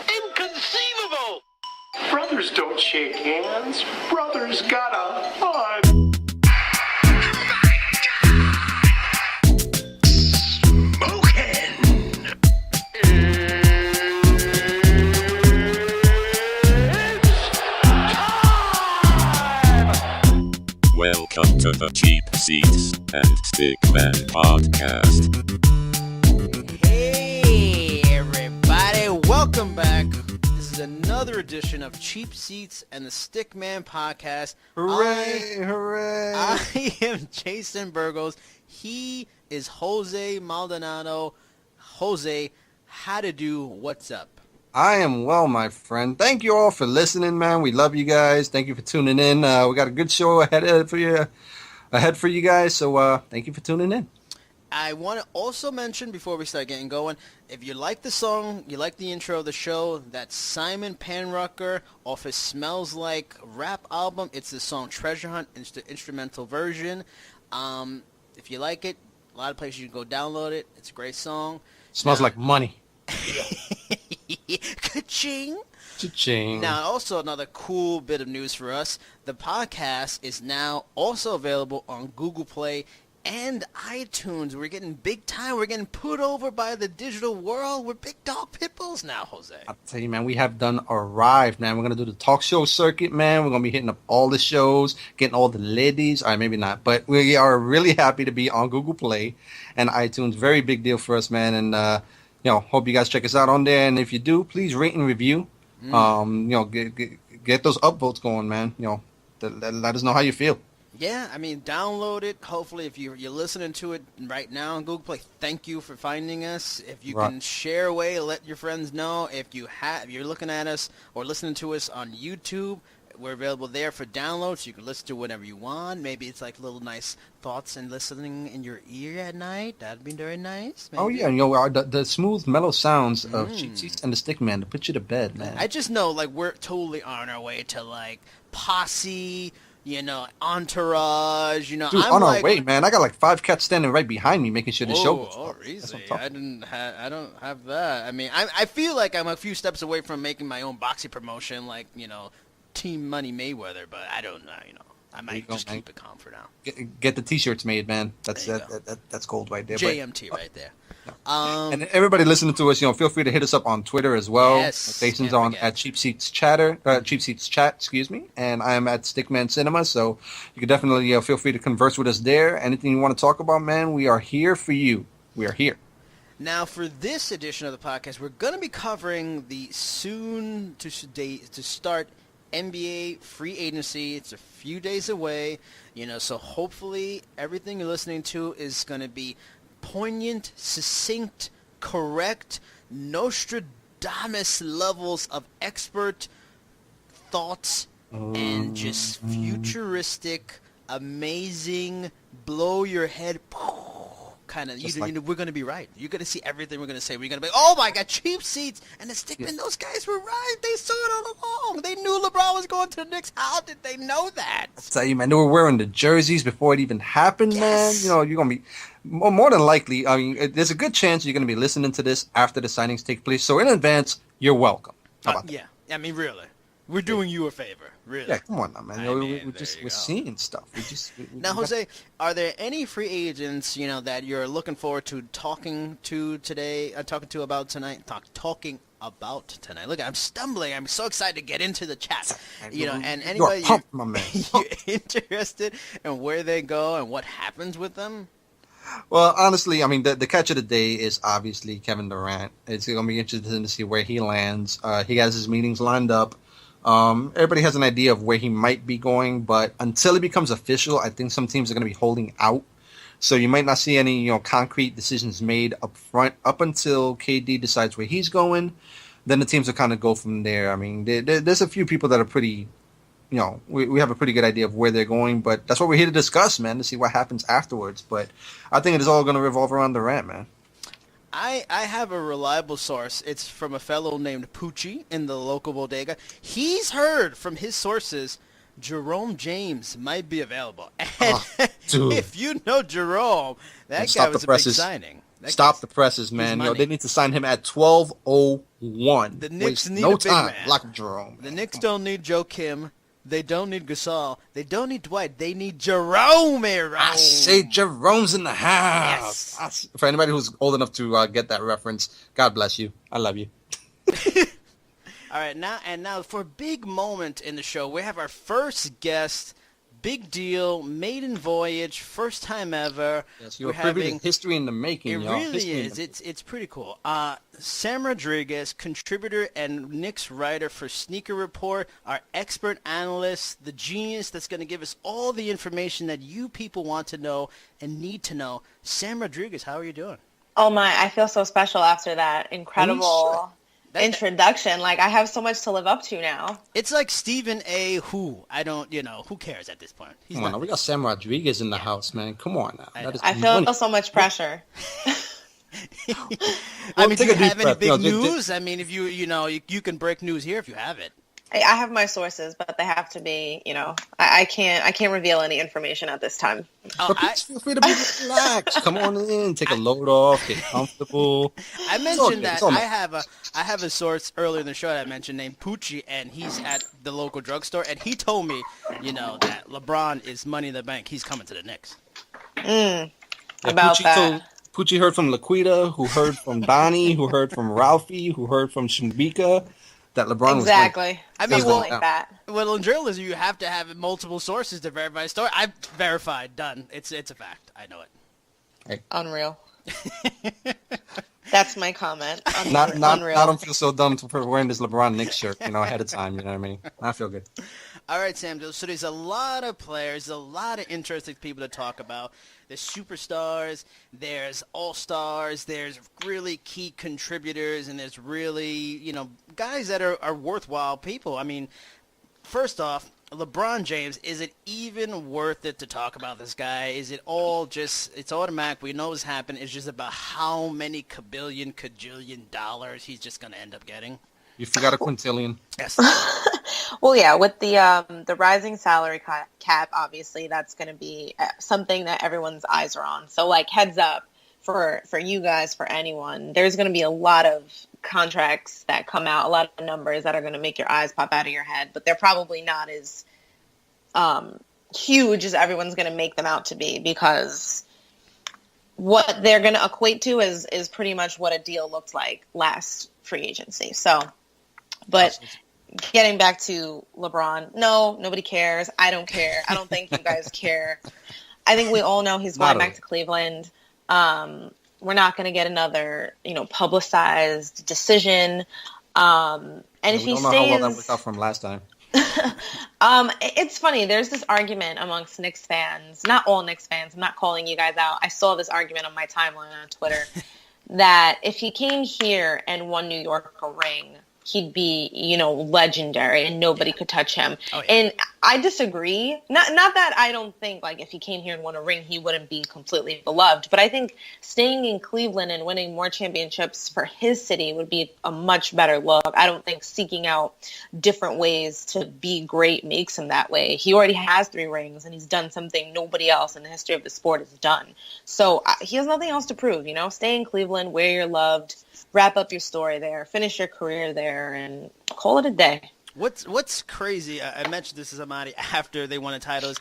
Inconceivable! Brothers don't shake hands. Brothers gotta hug. Welcome to the Cheap Seats and Stickman podcast. Hey everybody, welcome back. This is another edition of Cheap Seats and the Stickman podcast. Hooray, hooray. I am Jason Burgos. He is Jose Maldonado. Jose, how to do, what's up? I am well, my friend. Thank you all for listening, man. We love you guys. Thank you for tuning in. We got a good show ahead for you guys. So thank you for tuning in. I want to also mention before we start getting going, if you like the song, you like the intro of the show, that's Simon Panrucker off his Smells Like rap album. It's the song Treasure Hunt. It's the instrumental version. If you like it, a lot of places you can go download it. It's a great song. Smells like money. Ka-ching! Cha-ching. Now, also another cool bit of news for us. The podcast is now also available on Google Play and iTunes. We're getting big time. We're getting put over by the digital world. We're big dog pit bulls now, Jose. I'll tell you, man, we have arrived, man. We're going to do the talk show circuit, man. We're going to be hitting up all the shows, getting all the ladies. All right, maybe not, but we are really happy to be on Google Play and iTunes. Very big deal for us, man. And, hope you guys check us out on there. And if you do, please rate and review. Get those upvotes going, man. Let us know how you feel. Yeah, I mean, download it. Hopefully, if you're listening to it right now on Google Play, thank you for finding us. If you can share away, let your friends know. If you're looking at us or listening to us on YouTube, we're available there for downloads. You can listen to whatever you want. Maybe it's like little nice thoughts and listening in your ear at night. That'd be very nice. Maybe. Oh, yeah. The smooth, mellow sounds of Cheap Seats and the Stickman to put you to bed, man. I just know, we're totally on our way to, Posse, Entourage, Dude, I'm on our way, man. I got 5 cats standing right behind me making sure the show goes. Oh, easy. I don't have that. I mean, I feel like I'm a few steps away from making my own boxing promotion, Team Money Mayweather, but I don't know, I might just keep it calm for now. Get the T-shirts made, man. That's gold right there. JMT right there. And everybody listening to us, feel free to hit us up on Twitter as well. Yes, Jason's on at Cheap Seats Chat, excuse me, and I'm at Stickman Cinema. So you can definitely feel free to converse with us there. Anything you want to talk about, man, we are here for you. We are here. Now, for this edition of the podcast, we're going to be covering the soon to start NBA free agency. It's a few days away, so hopefully everything you're listening to is going to be poignant, succinct, correct, Nostradamus levels of expert thoughts and just futuristic, amazing, blow your head kind of, we're going to be right. You're going to see everything we're going to say. We're going to be, oh my God, Cheap Seats and the Stickman, those guys were right. They saw it all along. They knew LeBron was going to the Knicks. How did they know that? I'll tell you, man, they were wearing the jerseys before it even happened, man. You're going to be, more than likely, there's a good chance you're going to be listening to this after the signings take place. So in advance, you're welcome. How about that? Yeah, I mean, really. We're doing you a favor, really. Yeah, come on now, man. We're seeing stuff. Now, Jose, are there any free agents, that you're looking forward to talking to today? Talking about tonight. Look, I'm stumbling. I'm so excited to get into the chat. And anybody pumped, my man. you're interested in where they go and what happens with them? Well, honestly, I mean, the catch of the day is obviously Kevin Durant. It's going to be interesting to see where he lands. He has his meetings lined up. Everybody has an idea of where he might be going, but until it becomes official, I think some teams are going to be holding out. So you might not see any, concrete decisions made up front up until KD decides where he's going. Then the teams will kind of go from there. I mean, there's a few people that are pretty, we have a pretty good idea of where they're going, but that's what we're here to discuss, man, to see what happens afterwards. But I think it is all going to revolve around Durant, man. I have a reliable source. It's from a fellow named Poochie in the local bodega. He's heard from his sources Jerome James might be available. And if you know Jerome, that guy was a big signing. Stop the presses, man. They need to sign him at 12:01. one. The Knicks Waste need no a big time. man. Lock Jerome. The Knicks don't need Joe Kim. They don't need Gasol. They don't need Dwight. They need Jerome. I say Jerome's in the house. Yes. For anybody who's old enough to get that reference, God bless you. I love you. All right, now for a big moment in the show, we have our first guest. Big deal, maiden voyage, first time ever. Yes, you're privy to history in the making, It y'all. really History is. It's pretty cool. Sam Rodriguez, contributor and Knicks writer for Sneaker Report, our expert analyst, the genius that's going to give us all the information that you people want to know and need to know. Sam Rodriguez, how are you doing? Oh my, I feel so special after that incredible introduction. Like, I have so much to live up to now. It's like Stephen A. Who. I don't, who cares at this point? He's Come on, not. we got Sam Rodriguez in the house, man. Come on now. I feel so much pressure. I mean, do take you a deep have any breath. big No, news? I mean, if you can break news here if you have it. I have my sources, but they have to be, I can't reveal any information at this time. But please feel free to be relaxed. Come on in, take a load off, get comfortable. I mentioned that I have a source earlier in the show that I mentioned named Poochie, and he's at the local drugstore, and he told me, that LeBron is Money in the Bank. He's coming to the Knicks. About that. Poochie heard from Laquita, who heard from Donnie, who heard from Ralphie, who heard from Shumbika. That LeBron exactly. I mean, like that. Well, in journalism, you have to have multiple sources to verify a story. I've verified. Done. It's a fact. I know it. Hey. Unreal. That's my comment. Not Unreal. I don't feel so dumb for wearing this LeBron Knicks shirt, ahead of time. You know what I mean? I feel good. All right, Sam. So there's a lot of players, a lot of interesting people to talk about. There's superstars, there's all-stars, there's really key contributors, and there's really, guys that are worthwhile people. I mean, first off, LeBron James, is it even worth it to talk about this guy? Is it all just, it's automatic, we know what's happened, it's just about how many kajillion dollars he's just going to end up getting? You forgot a quintillion. Yes. Well, yeah, with the rising salary cap, obviously that's going to be something that everyone's eyes are on. So, like, heads up for you guys, for anyone, there's going to be a lot of contracts that come out, a lot of numbers that are going to make your eyes pop out of your head, but they're probably not as huge as everyone's going to make them out to be, because what they're going to equate to is pretty much what a deal looked like last free agency. So, but getting back to LeBron, no, nobody cares. I don't care. I don't think you guys care. I think we all know he's going back to Cleveland. We're not going to get another, publicized decision. And if he don't know stays, how well that worked out from last time. It's funny. There's this argument amongst Knicks fans, not all Knicks fans. I'm not calling you guys out. I saw this argument on my timeline on Twitter that if he came here and won New York a ring, he'd be, legendary and nobody could touch him. Oh, yeah. And I disagree. Not that I don't think, like, if he came here and won a ring, he wouldn't be completely beloved. But I think staying in Cleveland and winning more championships for his city would be a much better look. I don't think seeking out different ways to be great makes him that way. He already has 3 rings, and he's done something nobody else in the history of the sport has done. So he has nothing else to prove, Stay in Cleveland, where you're loved, wrap up your story there, finish your career there, and call it a day. What's crazy, I mentioned this to somebody after they won the titles,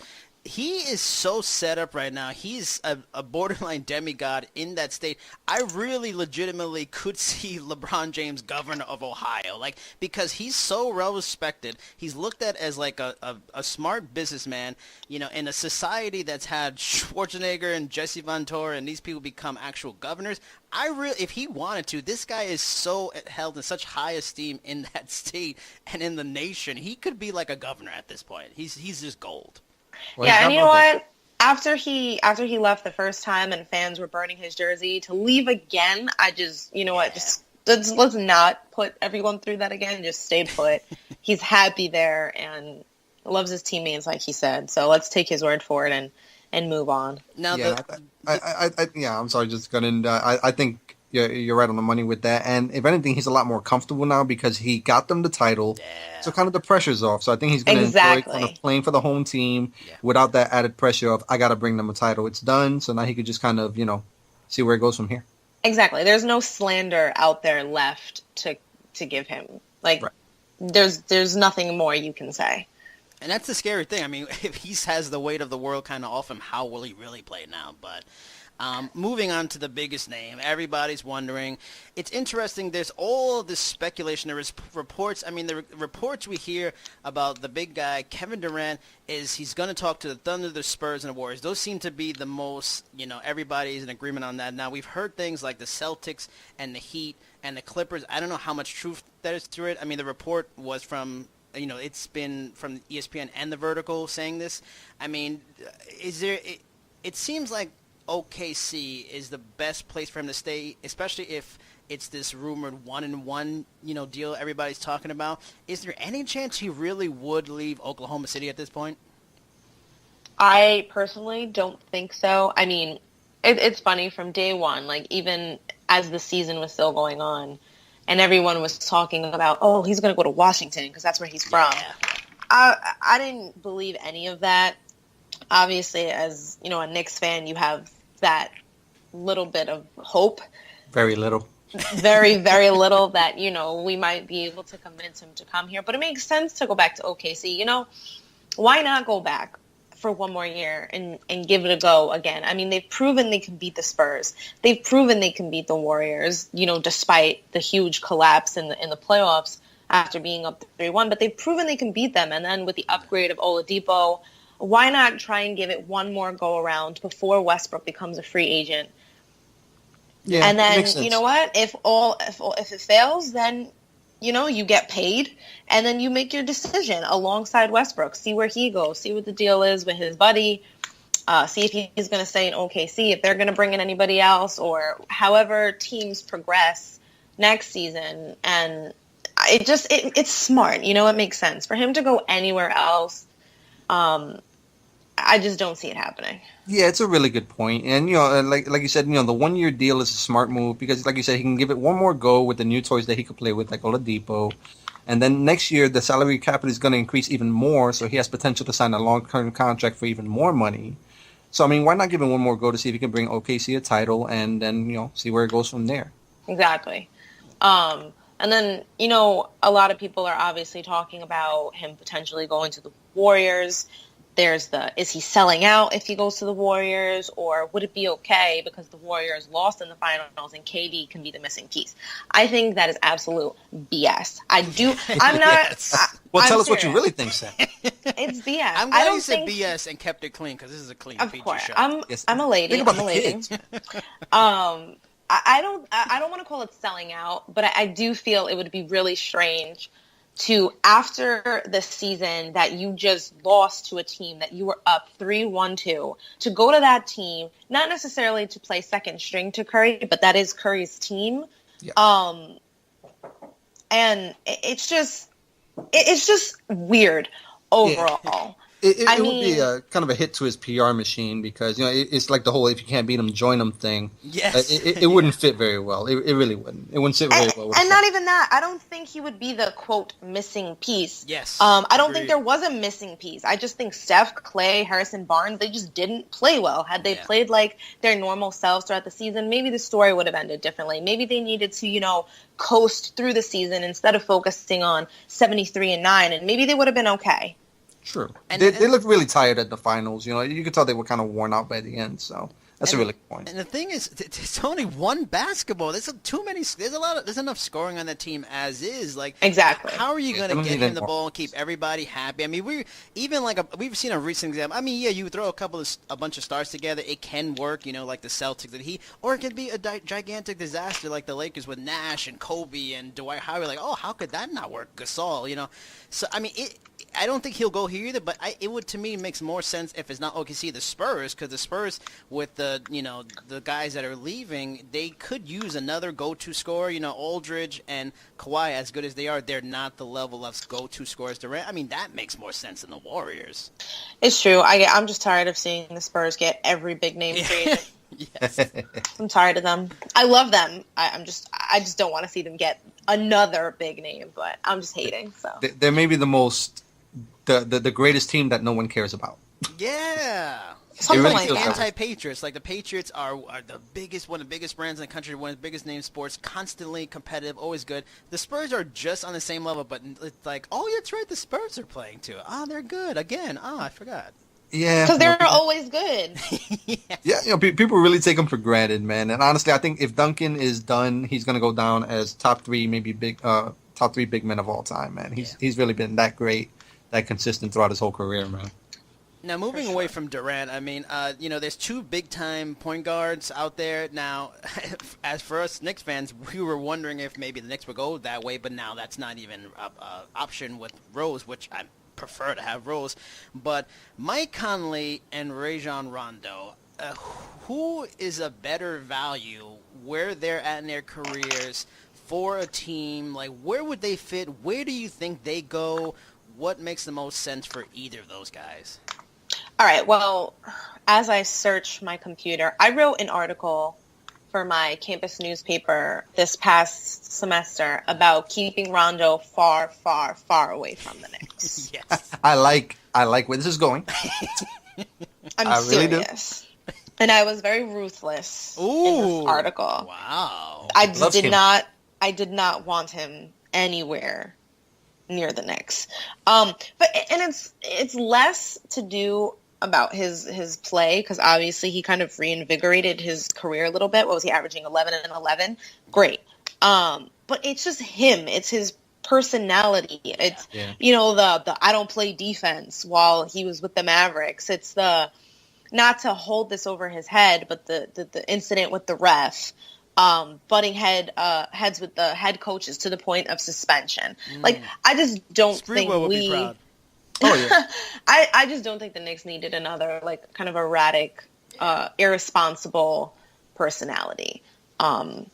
he is so set up right now. He's a borderline demigod in that state. I really legitimately could see LeBron James governor of Ohio, because he's so well respected. He's looked at as like a smart businessman, in a society that's had Schwarzenegger and Jesse Von Tor and these people become actual governors. If he wanted to, this guy is so held in such high esteem in that state and in the nation. He could be like a governor at this point. He's just gold. Well, yeah, and you know what? After he left the first time and fans were burning his jersey, to leave again, I just, what, just let's not put everyone through that again. Just stay put. He's happy there and loves his teammates, like he said. So let's take his word for it and move on. Now, I'm sorry, just got in. I think you're right on the money with that. And if anything, he's a lot more comfortable now because he got them the title. Yeah. So kind of the pressure's off. So I think he's going to enjoy kind of playing for the home team without that added pressure of, I got to bring them a title. It's done. So now he could just kind of, see where it goes from here. Exactly. There's no slander out there left to to give him. Like, Right. there's nothing more you can say. And that's the scary thing. I mean, if he has the weight of the world kind of off him, how will he really play now? But moving on to the biggest name, everybody's wondering. It's interesting. There's all this speculation. There is reports. I mean, the reports we hear about the big guy, Kevin Durant, is he's going to talk to the Thunder, the Spurs, and the Warriors. Those seem to be the most, everybody's in agreement on that. Now, we've heard things like the Celtics and the Heat and the Clippers. I don't know how much truth there is to it. I mean, the report was from, it's been from ESPN and The Vertical saying this. I mean, it seems like OKC is the best place for him to stay, especially if it's this rumored 1-1, deal everybody's talking about. Is there any chance he really would leave Oklahoma City at this point? I personally don't think so. I mean, it's funny from day one, like even as the season was still going on and everyone was talking about, oh, he's going to go to Washington because that's where he's from. Yeah. I didn't believe any of that. Obviously, as a Knicks fan, you have that little bit of hope. Very little. Very, very little that, we might be able to convince him to come here. But it makes sense to go back to OKC. Why not go back for one more year and give it a go again? I mean, they've proven they can beat the Spurs. They've proven they can beat the Warriors, despite the huge collapse in the playoffs after being up 3-1. But they've proven they can beat them. And then with the upgrade of Oladipo, why not try and give it one more go around before Westbrook becomes a free agent? Yeah, and then makes sense. you know what? If it fails, then you get paid, and then you make your decision alongside Westbrook. See where he goes. See what the deal is with his buddy. See if he's going to stay in OKC. If they're going to bring in anybody else, or however teams progress next season. And it's smart. It makes sense for him to go anywhere else. I just don't see it happening. Yeah, it's a really good point. And, like you said, the 1 year deal is a smart move because, like you said, he can give it one more go with the new toys that he could play with, like Oladipo. And then next year, the salary cap is going to increase even more, so he has potential to sign a long-term contract for even more money. So, I mean, why not give him one more go to see if he can bring OKC a title and then, see where it goes from there? Exactly. And then, a lot of people are obviously talking about him potentially going to the Warriors. There's is he selling out if he goes to the Warriors, or would it be okay because the Warriors lost in the finals and KD can be the missing piece? I think that is absolute BS. I'm not. Yes. Well, tell us serious. what you really think, Sam. It's BS. I'm glad you said BS and kept it clean because this is a clean Of feature course, show. I'm a lady. Think about I'm a the lady. kids. I don't want to call it selling out, but I do feel it would be really strange to, after the season that you just lost to a team that you were up 3-1 to go to that team, not necessarily to play second string to Curry, but that is Curry's team. Yeah. And it's just weird overall. It would be a kind of a hit to his PR machine because it's like the whole "if you can't beat them, join them" thing. Yes, it wouldn't fit very well. It really wouldn't. It wouldn't sit very well. With And not even that. I don't think he would be the quote missing piece. Yes, I don't agreed. think there was a missing piece. I just think Steph, Clay, Harrison Barnes, they just didn't play well. Had they played like their normal selves throughout the season, maybe the story would have ended differently. Maybe they needed to coast through the season instead of focusing on 73-9, and maybe they would have been okay. True. They looked really tired at the finals. You could tell they were kind of worn out by the end. So that's a really good point. And the thing is, it's only one basketball. There's too many. There's enough scoring on that team as is. Like Exactly. How are you going to don't get need him the more. ball and keep everybody happy? I mean, we've seen a recent example. I mean, yeah, you throw a bunch of stars together, it can work. Like the Celtics or it could be a gigantic disaster like the Lakers with Nash and Kobe and Dwight Howard. Like, oh, how could that not work? Gasol, So I mean, I don't think he'll go here either, but it would, to me, makes more sense if it's not OKC, the Spurs, because the Spurs, with the guys that are leaving, they could use another go-to scorer. Aldridge and Kawhi, as good as they are, they're not the level of go-to scorers. Durant, I mean, that makes more sense than the Warriors. It's true. I'm just tired of seeing the Spurs get every big name free agent. Yes. I'm tired of them. I love them. I just don't want to see them get another big name, but I'm just hating. So They're maybe the greatest team that no one cares about. Yeah. Something really like feels that. that way. Anti-Patriots, like the Patriots are the biggest, one of the biggest brands in the country, one of the biggest name sports, constantly competitive, always good. The Spurs are just on the same level, but it's like, oh, that's right, the Spurs are playing too. Ah, they're good again. Ah, I forgot. Yeah, Because you know, they're people, always good. yeah, people really take him for granted, man. And honestly, I think if Duncan is done, he's gonna go down as top three, maybe top three big men of all time, man. He's really been that great, that consistent throughout his whole career, man. Now, moving For away sure. from Durant, I mean, there's two big-time point guards out there. Now, as for us Knicks fans, we were wondering if maybe the Knicks would go that way, but now that's not even an option with Rose, which I prefer to have Rose. But Mike Conley and Rajon Rondo, who is a better value where they're at in their careers for a team? Like, where would they fit? Where do you think they go? What makes the most sense for either of those guys? All right. Well, as I search my computer, I wrote an article for my campus newspaper this past semester about keeping Rondo far, far, far away from the Knicks. Yes. I like where this is going. I'm I really do. serious. And I was very ruthless in Ooh. this article. Wow. I Loves did him. not. I did not want him anywhere near the Knicks. But it's less to do about his play, because obviously he kind of reinvigorated his career a little bit. What was he averaging? 11 and 11. Great. But it's just him. It's his personality. It's the I don't play defense while he was with the Mavericks. It's the, not to hold this over his head, but the incident with the ref, butting heads with the head coaches to the point of suspension. Like, I just don't think Sprewell would be proud. Oh yeah, I just don't think the Knicks needed another, like, kind of erratic, irresponsible personality. That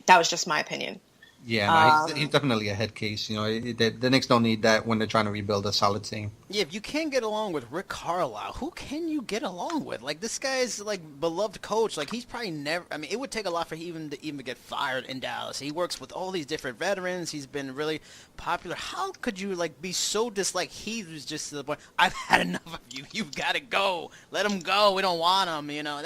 was just my opinion. yeah. No, he's definitely a head case. You know, the Knicks don't need that when they're trying to rebuild a solid team. Yeah, if you can't get along with Rick Carlisle, who can you get along with? Like, this guy's, like, beloved coach. Like, he's probably never... I mean, it would take a lot for him to even get fired in Dallas. He works with all these different veterans. He's been really popular. How could you, like, be so disliked? He was just to the point, I've had enough of you. You've got to go. Let him go. We don't want him, you know.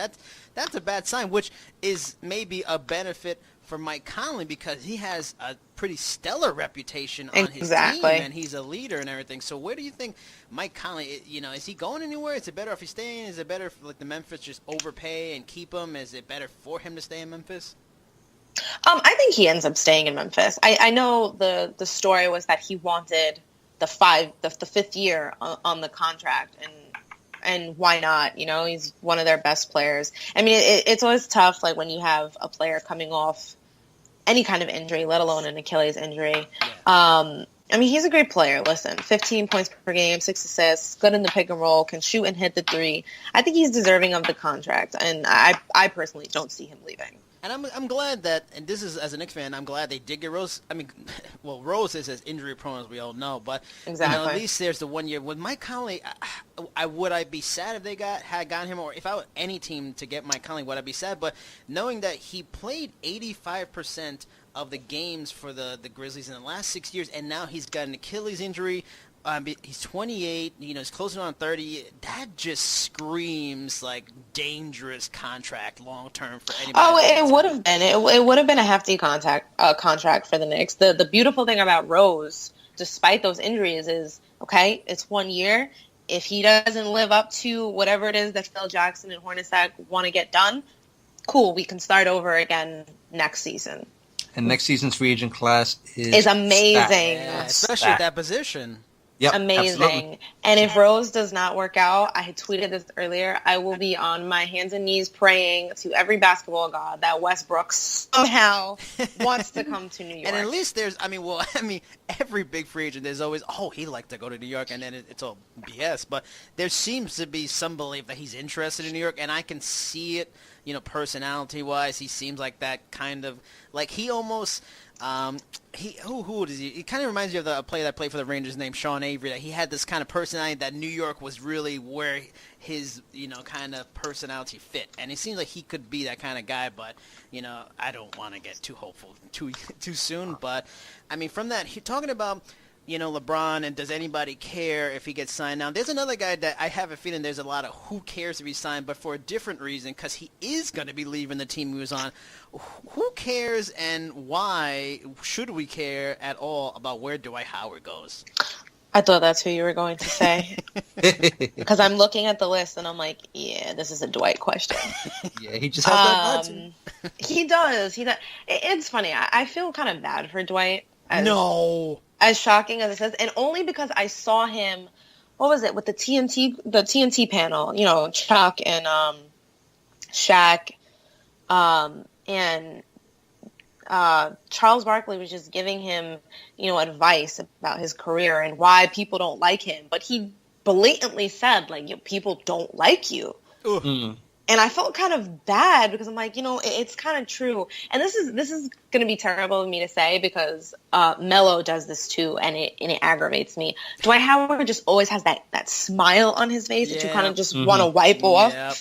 That's a bad sign, which is maybe a benefit for Mike Conley, because he has a pretty stellar reputation on his team, and he's a leader and everything. So where do you think Mike Conley, is he going anywhere? Is it better if he's staying? Is it better if, like, the Memphis just overpay and keep him? Is it better for him to stay in Memphis? I think he ends up staying in Memphis. I know the story was that he wanted the fifth year on the contract, and why not? You know, he's one of their best players. I mean, it's always tough, like, when you have a player coming off any kind of injury, let alone an Achilles injury. Yeah. I mean, he's a great player. Listen, 15 points per game, 6 assists, good in the pick and roll, can shoot and hit the three. I think he's deserving of the contract, and I personally don't see him leaving. And I'm glad that, and this is, as a Knicks fan, I'm glad they did get Rose. I mean, well, Rose is as injury prone as we all know, but exactly. At least there's the 1 year. With Mike Conley, would I be sad if they had gotten him, or if I were any team to get Mike Conley, would I be sad? But knowing that he played 85% of the games for the Grizzlies in the last 6 years, and now he's got an Achilles injury. He's 28, he's closing on 30. That just screams like dangerous contract long term for anybody. Oh, it would have been. It would have been a hefty contract for the Knicks. The beautiful thing about Rose, despite those injuries, is, okay, it's 1 year. If he doesn't live up to whatever it is that Phil Jackson and Hornacek want to get done, cool, we can start over again next season. And next season's free agent class is amazing. Yeah, especially at that position. Yep, amazing. Absolutely. And if Rose does not work out, I had tweeted this earlier, I will be on my hands and knees praying to every basketball god that Westbrook somehow wants to come to New York. And at least there's, every big free agent, there's always, he'd like to go to New York, and then it's all BS. But there seems to be some belief that he's interested in New York, and I can see it, personality-wise. He seems like that kind of, like, he almost... who is he? He kind of reminds me of the player that played for the Rangers named Sean Avery. That he had this kind of personality that New York was really where his, kind of personality fit. And it seems like he could be that kind of guy, but, I don't want to get too hopeful too soon. But, from that, talking about LeBron, and does anybody care if he gets signed? Now, there's another guy that I have a feeling there's a lot of who cares if he's signed, but for a different reason, because he is going to be leaving the team he was on. Who cares, and why should we care at all about where Dwight Howard goes? I thought that's who you were going to say. Because I'm looking at the list, and I'm like, yeah, this is a Dwight question. Yeah, he just has that button. He does. It's funny. I feel kind of bad for Dwight. As shocking as it says, and only because I saw him, what was it, with the TNT panel, Chuck and Shaq, and Charles Barkley was just giving him, advice about his career and why people don't like him, but he blatantly said, like, people don't like you. And I felt kind of bad because I'm like, it's kind of true. And this is going to be terrible of me to say because Melo does this too, and it aggravates me. Dwight Howard just always has that smile on his face that you kind of just want to wipe off. Yep.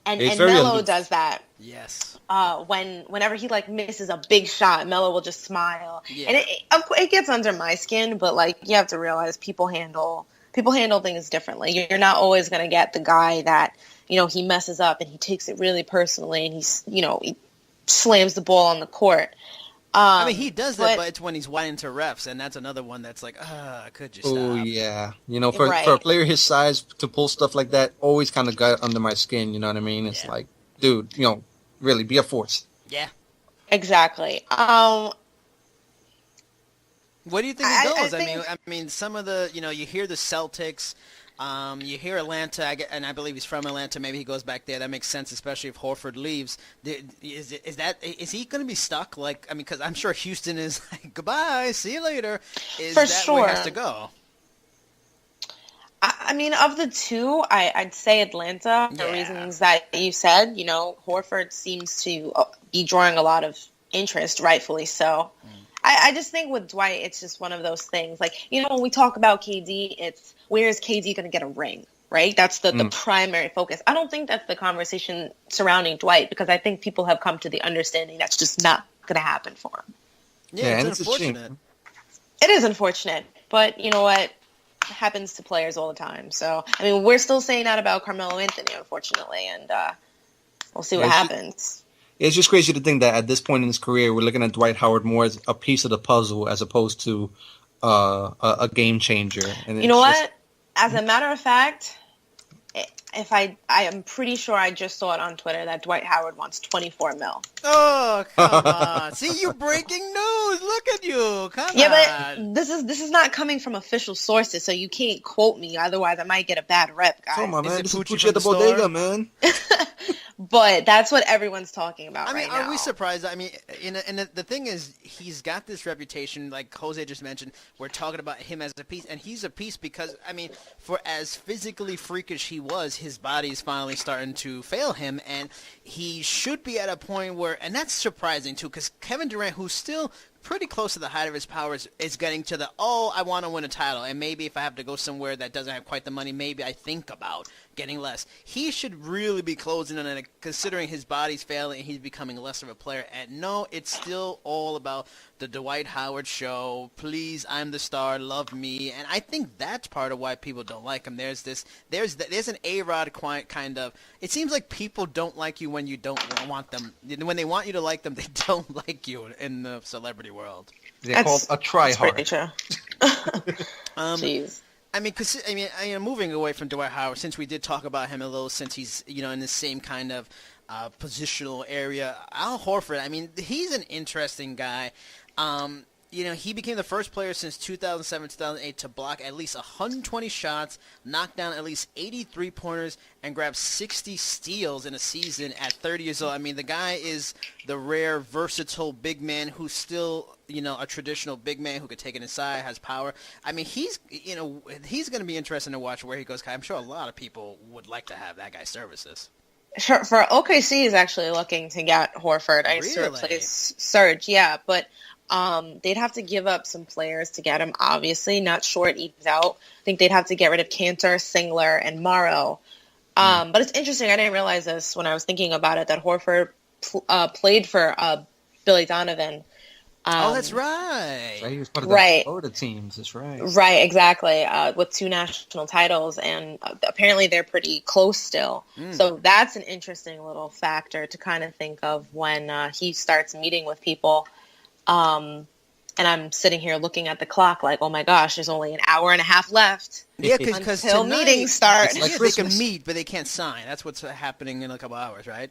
And Melo does that. Yes. Whenever he misses a big shot, Melo will just smile. Yeah. And it gets under my skin, but you have to realize people handle things differently. You're not always going to get the guy that he messes up and he takes it really personally and he slams the ball on the court. He does that, but it's when he's whining to refs, and that's another one that's like, could you stop? Oh, yeah. For a player his size to pull stuff like that always kind of got under my skin, you know what I mean? It's like, dude, really, be a force. Yeah. Exactly. What do you think he goes? I mean, some of the, you hear the Celtics, you hear Atlanta, and I believe he's from Atlanta. Maybe he goes back there. That makes sense, especially if Horford leaves. Is he going to be stuck? Because I'm sure Houston is like, goodbye, see you later. Is For that sure. where he has to go? Of the two, I'd say Atlanta for reasons that you said. Horford seems to be drawing a lot of interest, rightfully so. I just think with Dwight, it's just one of those things. When we talk about KD, it's where is KD going to get a ring, right? That's the primary focus. I don't think that's the conversation surrounding Dwight because I think people have come to the understanding that's just not going to happen for him. Yeah, it's unfortunate. It is unfortunate, but you know what? It happens to players all the time. So, we're still saying that about Carmelo Anthony, unfortunately, and we'll see what happens. It's just crazy to think that at this point in his career, we're looking at Dwight Howard more as a piece of the puzzle as opposed to a game changer. And you know what? As a matter of fact, I am pretty sure I just saw it on Twitter that Dwight Howard wants $24 million. Oh, come on. See, you breaking news. Look at you. Come on. Yeah, but this is not coming from official sources, so you can't quote me. Otherwise, I might get a bad rep, guys. Come on, man. This is Poochie Poochie at the bodega, man. But that's what everyone's talking about right now. Are we surprised? And the thing is, he's got this reputation, like Jose just mentioned. We're talking about him as a piece, and he's a piece because, for as physically freakish he was, his body's finally starting to fail him, and he should be at a point where, and that's surprising too, because Kevin Durant, who's still pretty close to the height of his powers, is getting to the, I want to win a title, and maybe if I have to go somewhere that doesn't have quite the money, maybe I think about getting less. He should really be closing on it, considering his body's failing and he's becoming less of a player. And no, it's still all about the Dwight Howard show. Please, I'm the star, love me. And I think that's part of why people don't like him. There's an A-Rod kind of, it seems like people don't like you when you don't want them. When they want you to like them, they don't like you in the celebrity world. They're called a try-hard. Pretty true. Jeez. Moving away from Dwight Howard, since we did talk about him a little, since he's, in the same kind of positional area, Al Horford, he's an interesting guy. He became the first player since 2007-2008 to block at least 120 shots, knock down at least 80 three-pointers, and grab 60 steals in a season at 30 years old. The guy is the rare, versatile big man who's still, a traditional big man who could take it inside, has power. He's going to be interesting to watch where he goes. I'm sure a lot of people would like to have that guy's services. Sure, for OKC is actually looking to get Horford. I used to replace Serge, but they'd have to give up some players to get him, obviously. Not sure it evens out. I think they'd have to get rid of Cantor, Singler, and Morrow. But it's interesting. I didn't realize this when I was thinking about it, that Horford played for Billy Donovan Oh, that's right. Right, he was part of the Right. Florida teams. That's right. Right, exactly. With 2 national titles, and apparently they're pretty close still. So that's an interesting little factor to kind of think of when he starts meeting with people. And I'm sitting here looking at the clock like, oh my gosh, there's only an hour and a half left. Yeah, because until tonight, meetings start. It's like they Christmas. can meet, but they can't sign. That's what's happening in a couple hours, right?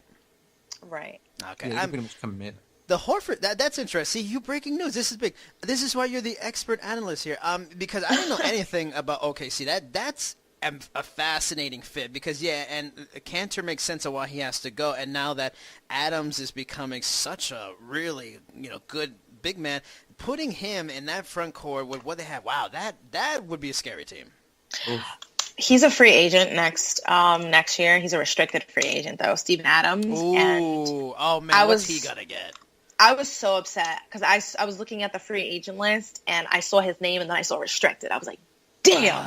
Right. Okay. Yeah, you pretty much commit. The Horford, that's interesting. See, you breaking news. This is big. This is why you're the expert analyst here. Because I didn't know anything about OKC. That's a fascinating fit. Because and Cantor makes sense of why he has to go. And now that Adams is becoming such a really good big man, putting him in that front court with what they have, wow, that would be a scary team. Oof. He's a free agent next year. He's a restricted free agent though, Steven Adams. Ooh, And oh man, what's he gonna get? I was so upset because I was looking at the free agent list and I saw his name and then I saw restricted. I was like, damn.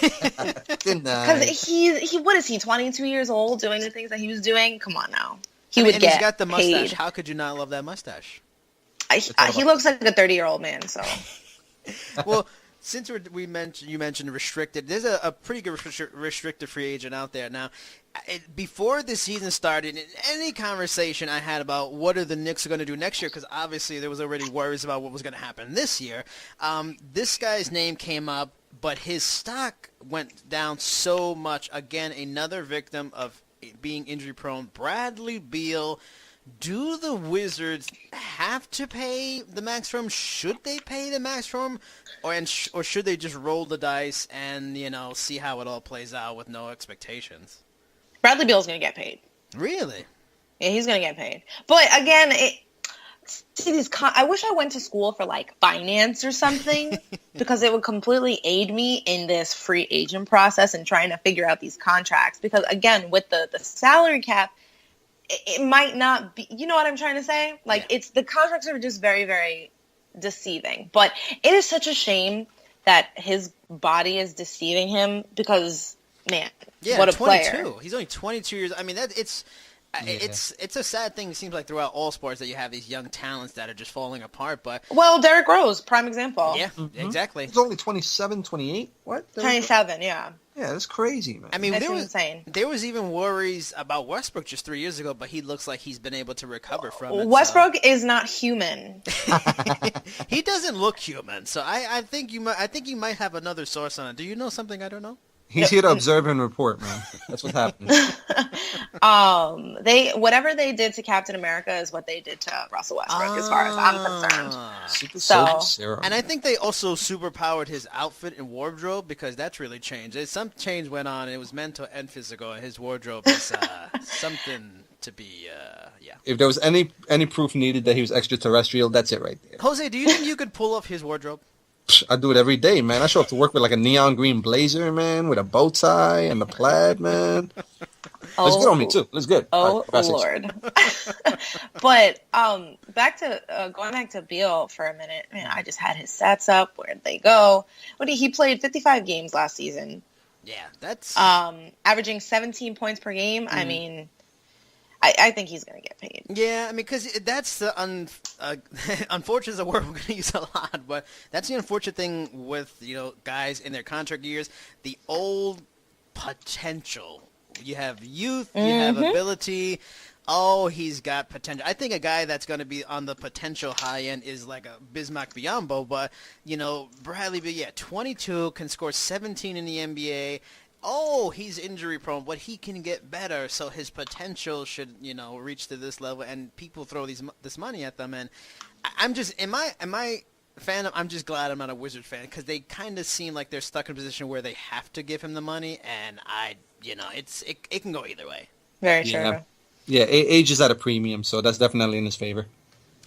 Because he what is he, 22 years old doing the things that he was doing? Come on now. He's got the mustache. paid. How could you not love that mustache? He looks like a 30-year-old man, so. Well, since you mentioned restricted, there's a pretty good restricted free agent out there now. Before the season started, in any conversation I had about what are the Knicks going to do next year, because obviously there was already worries about what was going to happen this year, this guy's name came up, but his stock went down so much. Again, another victim of being injury-prone. Bradley Beal. Do the Wizards have to pay the max for him? Should they pay the max for him? Or should they just roll the dice and, see how it all plays out with no expectations? Bradley Beal's going to get paid. Really? Yeah, he's going to get paid. But again, I wish I went to school for like finance or something because it would completely aid me in this free agent process and trying to figure out these contracts. Because again, with the salary cap, it might not be, you know what I'm trying to say? Like, the contracts are just very, very deceiving. But it is such a shame that his body is deceiving him because, man, what a 22. player. He's only 22 years. I mean, it's a sad thing. It seems like throughout all sports that you have these young talents that are just falling apart. But Well, Derrick Rose, prime example. yeah, exactly. He's only 27, 28? What? 27, yeah. Yeah, that's crazy, man. I mean, That's insane. There was even worries about Westbrook just 3 years ago, but he looks like he's been able to recover from it. Westbrook is not human. He doesn't look human, so I think you might have another source on it. Do you know something I don't know? He's here to observe and report, man. That's what's happening. Whatever they did to Captain America is what they did to Russell Westbrook, as far as I'm concerned. Super So- Soldier Serum. And I think they also superpowered his outfit and wardrobe because that's really changed. Some change went on. It was mental and physical, and his wardrobe is something to be, yeah. If there was any proof needed that he was extraterrestrial, that's it right there. Jose, do you think you could pull off his wardrobe? I do it every day, man. I show up to work with like a neon green blazer, man, with a bow tie and the plaid, man. Looks good on me too. Looks good. Oh, All right, Lord. But going back to Beal for a minute, man, I just had his stats up. Where'd they go? He played 55 games last season. Yeah, that's... averaging 17 points per game. I mean, I think he's going to get paid. Yeah, I mean, because that's the unfortunate is a word we're going to use a lot, but that's the unfortunate thing with, guys in their contract years. The old potential. You have youth, you have ability. Oh, he's got potential. I think a guy that's going to be on the potential high end is like a Bismack Biyombo, but, Bradley Beal, 22, can score 17 in the NBA. Oh, he's injury prone, but he can get better, so his potential should, reach to this level, and people throw this money at them, and I'm just, am I fan of, I'm just glad I'm not a Wizard fan, because they kind of seem like they're stuck in a position where they have to give him the money, and it can go either way. Very true. Yeah, age is at a premium, so that's definitely in his favor.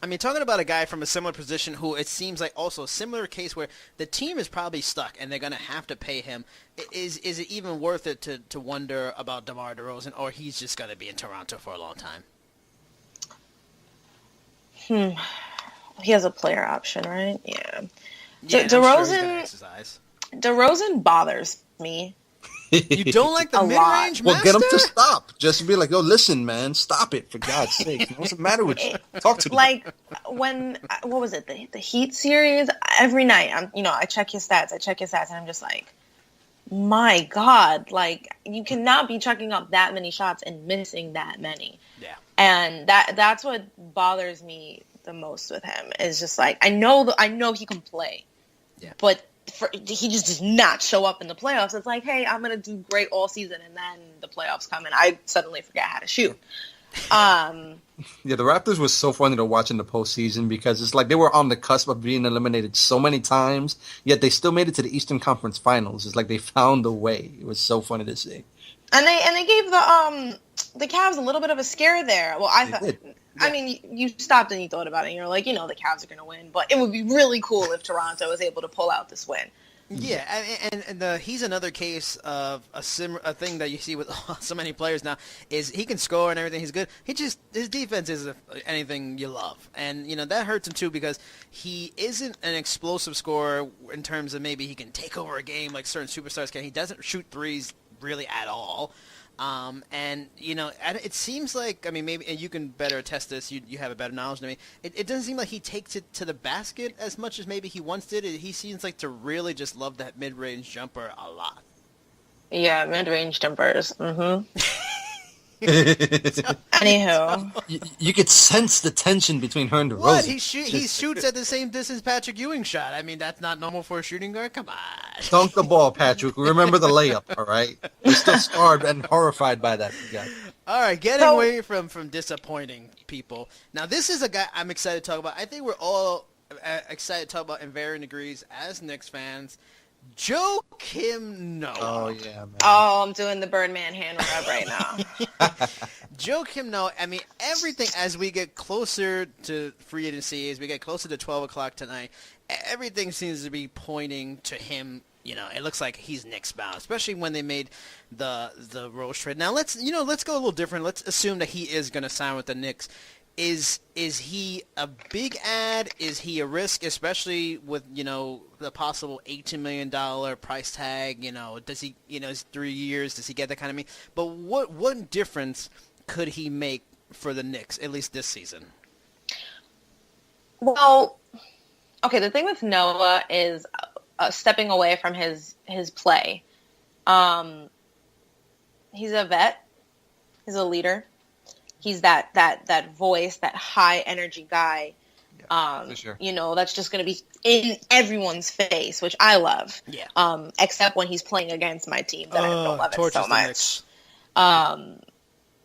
I mean, talking about a guy from a similar position who it seems like also a similar case where the team is probably stuck and they're going to have to pay him, is it even worth it to wonder about DeMar DeRozan, or he's just going to be in Toronto for a long time? He has a player option, right? Yeah. Yeah, I'm sure he's gonna DeRozan exercise. DeRozan bothers me You don't like the A lot. mid-range Well, master? get him to stop. Just be like, yo, listen, man, stop it, for God's sake. What's the matter with you? Talk to me. Like when what was it, the Heat series? Every night, I check his stats, and I'm just like, my God, like you cannot be chucking up that many shots and missing that many. Yeah. And that's what bothers me the most with him is just like I know he can play, Yeah. but he just does not show up in the playoffs. It's like, hey, I'm gonna do great all season, and then the playoffs come, and I suddenly forget how to shoot. Yeah, the Raptors was so funny to watch in the postseason because it's like they were on the cusp of being eliminated so many times, yet they still made it to the Eastern Conference Finals. It's like they found a way. It was so funny to see. And they gave the Cavs a little bit of a scare there. Well, I thought. did. I mean, you stopped and you thought about it, and you're like, the Cavs are going to win, but it would be really cool if Toronto was able to pull out this win. Yeah, and he's another case of a thing that you see with so many players now is he can score and everything. He's good. His defense isn't anything you love, and that hurts him too because he isn't an explosive scorer in terms of maybe he can take over a game like certain superstars can. He doesn't shoot threes really at all. And it seems like, I mean, maybe and you can better attest this. You have a better knowledge than me. It doesn't seem like he takes it to the basket as much as maybe he once did. He seems like to really just love that mid-range jumper a lot. Yeah, mid-range jumpers. Mm-hmm. Anywho, You could sense the tension between her and DeRozan. What? He shoots at the same distance Patrick Ewing shot. I mean, that's not normal for a shooting guard. Come on. Dunk the ball, Patrick. Remember the layup, all right? We're still scarred and horrified by that guy. All right, getting away from disappointing people. Now, this is a guy I'm excited to talk about. I think we're all excited to talk about in varying degrees as Knicks fans. Joakim Noah. Oh, yeah, man. oh, I'm doing the Birdman hand rub right now. Joakim Noah, I mean, everything as we get closer to free agency, as we get closer to 12 o'clock tonight, everything seems to be pointing to him. It looks like he's Knicks bound, especially when they made the Rose trade. Now, let's go a little different. Let's assume that he is going to sign with the Knicks. Is he a big ad? Is he a risk, especially with the possible $18 million price tag? Does he it's 3 years? Does he get that kind of money? But what difference could he make for the Knicks at least this season? Well, okay. The thing with Noah is stepping away from his play. He's a vet. He's a leader. He's that voice, that high energy guy. For sure. That's just going to be in everyone's face, which I love. Yeah. Except when he's playing against my team, then I don't love it so much.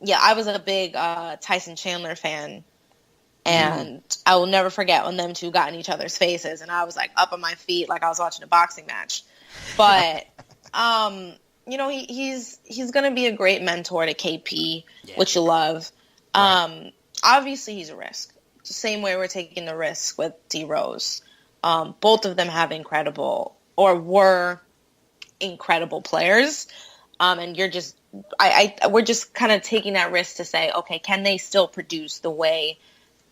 Yeah, I was a big Tyson Chandler fan, and I will never forget when them two got in each other's faces, and I was like up on my feet like I was watching a boxing match. But he's going to be a great mentor to KP, which you love. Right. Obviously, he's a risk. It's the same way we're taking the risk with D Rose. Both of them have were incredible players, and we're just kind of taking that risk to say, okay, can they still produce the way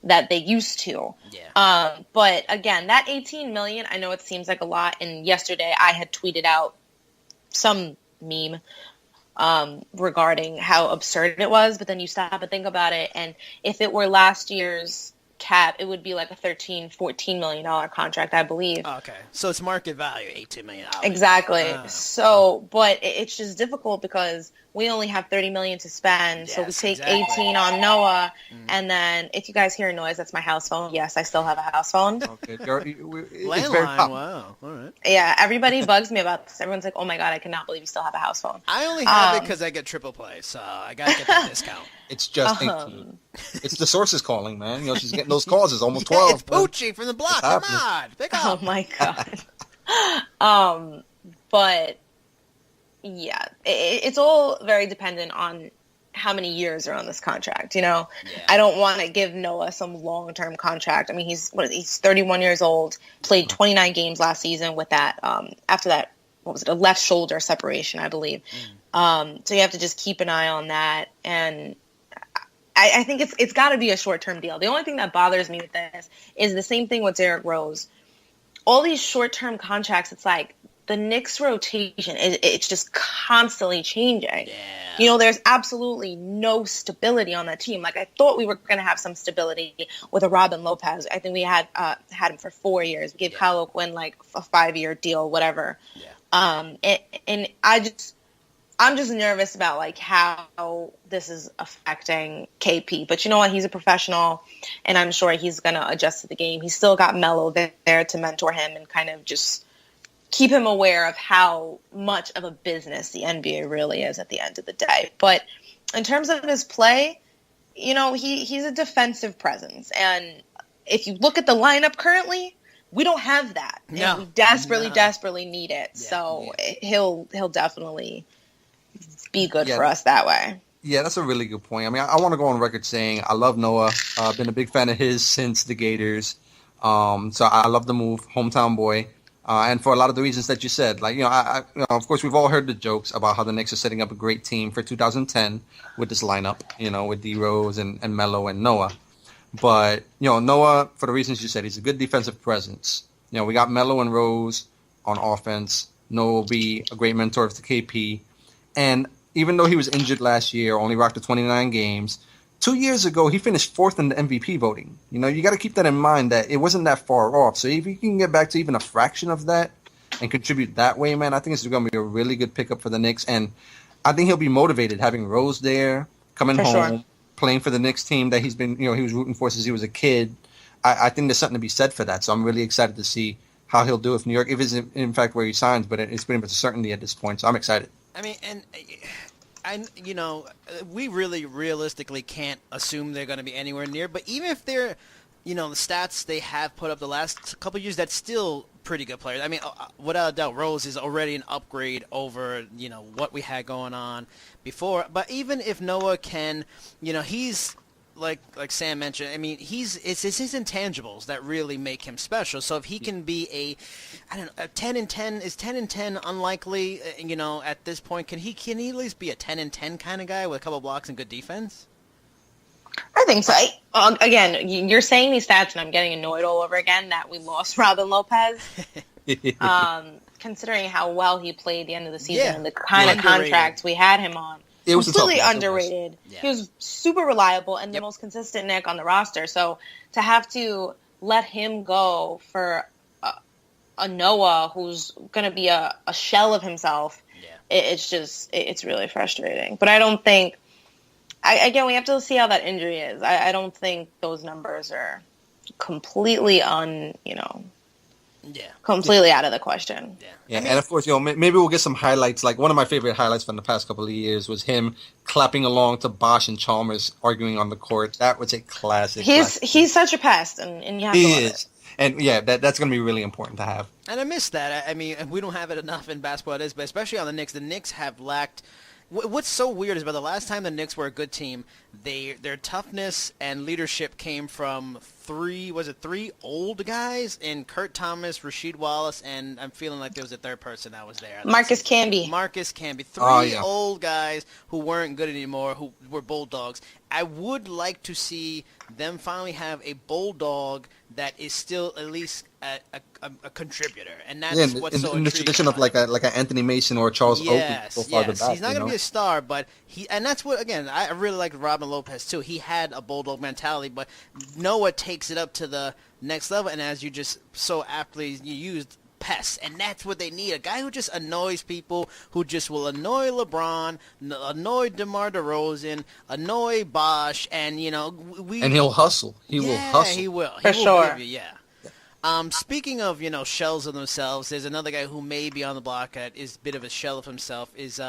that they used to? Yeah. But again, that $18 million, I know it seems like a lot. And yesterday, I had tweeted out some meme regarding how absurd it was, but then you stop and think about it, and if it were last year's cap, it would be like a $13-14 million contract, I believe. Okay, so it's market value, $18 million. Exactly. So, but it's just difficult because we only have $30 million to spend, so we take 18 on Noah, and then if you guys hear a noise, that's my house phone. Yes, I still have a house phone. Okay, landline. Wow. All right. Yeah, everybody bugs me about this. Everyone's like, "Oh my God, I cannot believe you still have a house phone." I only have it because I get triple play, so I gotta get that discount. It's just 18. It's the sources calling, man. She's getting those calls. It's almost 12. It's Poochie from the block. Come on, pick up. Oh my God. But yeah, it's all very dependent on how many years are on this contract. I don't want to give Noah some long-term contract. I mean, he's 31 years old, played 29 games last season with that, after that, what was it, a left shoulder separation, I believe. So you have to just keep an eye on that. And I think it's got to be a short-term deal. The only thing that bothers me with this is the same thing with Derrick Rose. All these short-term contracts, it's like, the Knicks rotation, it's just constantly changing. Yeah. You know, there's absolutely no stability on that team. Like, I thought we were going to have some stability with a Robin Lopez. I think we had him for 4 years. We gave Kyle O'Quinn like a 5-year deal, whatever. Yeah. And I'm just nervous about like how this is affecting KP. But you know what? He's a professional, and I'm sure he's going to adjust to the game. He's still got Melo there to mentor him and kind of just keep him aware of how much of a business the NBA really is at the end of the day. But in terms of his play, you know, he's a defensive presence. And if you look at the lineup currently, we don't have that. No. And we desperately need it. Yeah. So he'll definitely be good for us that way. Yeah, that's a really good point. I mean, I want to go on record saying I love Noah. I've been a big fan of his since the Gators. So I love the move, hometown boy. And for a lot of the reasons that you said, like, you know, of course, we've all heard the jokes about how the Knicks are setting up a great team for 2010 with this lineup, you know, with D Rose and Melo and Noah. But, you know, Noah, for the reasons you said, he's a good defensive presence. You know, we got Melo and Rose on offense. Noah will be a great mentor to KP. And even though he was injured last year, only rocked the 29 games, 2 years ago, he finished 4th in the MVP voting. You know, you got to keep that in mind that it wasn't that far off. So if you can get back to even a fraction of that and contribute that way, man, I think it's going to be a really good pickup for the Knicks. And I think he'll be motivated having Rose there, coming home, playing for the Knicks team that he's been, you know, he was rooting for since he was a kid. I think there's something to be said for that. So I'm really excited to see how he'll do with New York, if it's in fact where he signs, but it's pretty much a certainty at this point. So I'm excited. I mean, you know, we really realistically can't assume they're going to be anywhere near. But even if they're, you know, the stats they have put up the last couple of years, that's still pretty good players. I mean, without a doubt, Rose is already an upgrade over, you know, what we had going on before. But even if Noah can, you know, he's like Sam mentioned. I mean, it's his intangibles that really make him special. So if he can be a 10 and 10, is 10 and 10 unlikely? You know, at this point, can he at least be a 10 and 10 kind of guy with a couple blocks and good defense? I think so. Again, you're saying these stats, and I'm getting annoyed all over again that we lost Robin Lopez. Considering how well he played the end of the season and the kind of contracts we had him on. It was completely underrated. Yeah. He was super reliable and the most consistent Nick on the roster. So to have to let him go for a Noah who's going to be a shell of himself, it's really frustrating. But I don't think, again, we have to see how that injury is. I don't think those numbers are completely completely out of the question. Yeah, and of course, you know, maybe we'll get some highlights. Like one of my favorite highlights from the past couple of years was him clapping along to Bosch and Chalmers arguing on the court. That was a classic. He's such a pest, and you have to love it. And yeah, that's going to be really important to have. And I miss that. I mean, we don't have it enough in basketball, it is, but especially on the Knicks. The Knicks have lacked. What's so weird is, about the last time the Knicks were a good team, their toughness and leadership came from three old guys in Kurt Thomas, Rasheed Wallace, and I'm feeling like there was a third person that was there. Marcus Camby. Three old guys who weren't good anymore, who were bulldogs. I would like to see them finally have a bulldog that is still at least a contributor, and that's what's so in the tradition of like an Anthony Mason or Charles Oakley. Yes, he's not going to be a star, but and that's what, again, I really like Robin Lopez too. He had a bulldog mentality, but Noah takes it up to the next level, and as you just so aptly used, pests, and that's what they need. A guy who just annoys people, who just will annoy LeBron, annoy DeMar DeRozan, annoy Bosch, and and he'll hustle. He will hustle. He will. For sure. Give you, speaking of, shells of themselves, there's another guy who may be on the block that is a bit of a shell of himself, is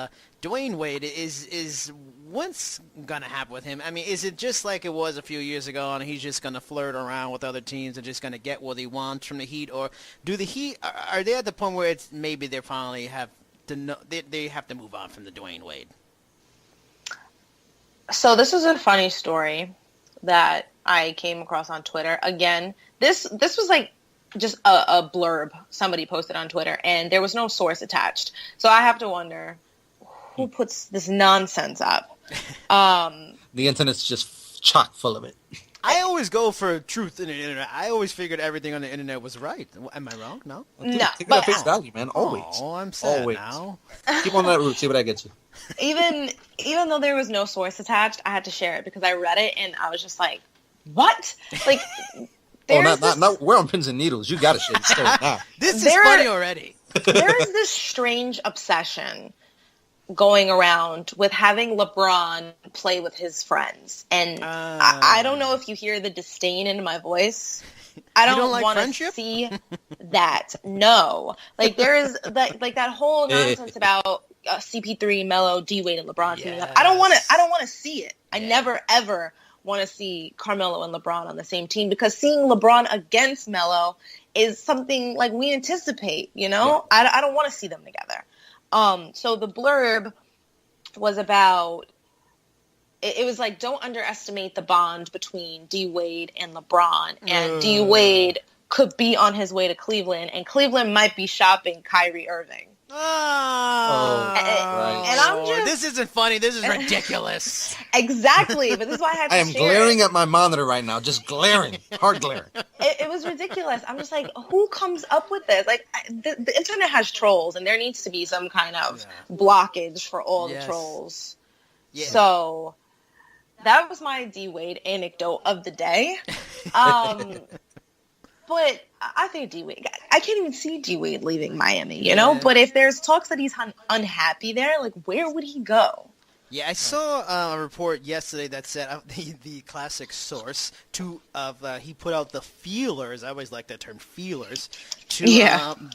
Dwayne Wade. Is what's going to happen with him? I mean, is it just like it was a few years ago, and he's just going to flirt around with other teams and just going to get what he wants from the Heat? Or do the Heat, are they at the point where it's maybe they finally have to know, they have to move on from the Dwayne Wade? So this is a funny story that I came across on Twitter. Again, this was like just a blurb somebody posted on Twitter, and there was no source attached. So I have to wonder, who puts this nonsense up? The internet's just chock full of it. I always go for truth in the internet. I always figured everything on the internet was right. Am I wrong? No. Dude, No, take it but at face value, man. Always. Oh, I'm sad Always. now. Keep on that route. See what I get you. even though there was no source attached, I had to share it because I read it and I was just like, what? Like, Not we're on pins and needles. You got to share the story now. This is funny already. there is this strange obsession going around with having LeBron play with his friends. And I don't know if you hear the disdain in my voice. I don't like want friendship? to see that. No. Like, there is that whole nonsense about CP3, Melo, D-Wade, and LeBron teaming up. I don't want to see it. I never, ever want to see Carmelo and LeBron on the same team, because seeing LeBron against Melo is something like we anticipate, you know? Yeah. I don't want to see them together. So the blurb was about, it was like, don't underestimate the bond between D-Wade and LeBron. And D-Wade could be on his way to Cleveland, and Cleveland might be shopping Kyrie Irving. Right. And I'm just... This isn't funny. This is ridiculous. Exactly. But this is why I had to I am share glaring it. at my monitor right now. Just glaring. Hard glaring. It was ridiculous. I'm just like, who comes up with this? Like, the internet has trolls, and there needs to be some kind of blockage for all the trolls. Yeah. So that was my D-Wade anecdote of the day. But I think D-Wade, I can't even see D-Wade leaving Miami, you know? But if there's talks that he's unhappy there, like, where would he go? Yeah, I saw a report yesterday that said, the classic source, he put out the feelers, I always like that term, feelers, to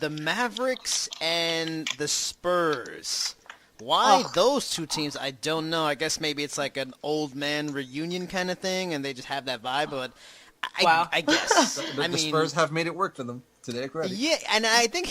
the Mavericks and the Spurs. Why those two teams, I don't know. I guess maybe it's like an old man reunion kind of thing, and they just have that vibe, but... I guess. The Spurs have made it work for them to their credit. Yeah, and I think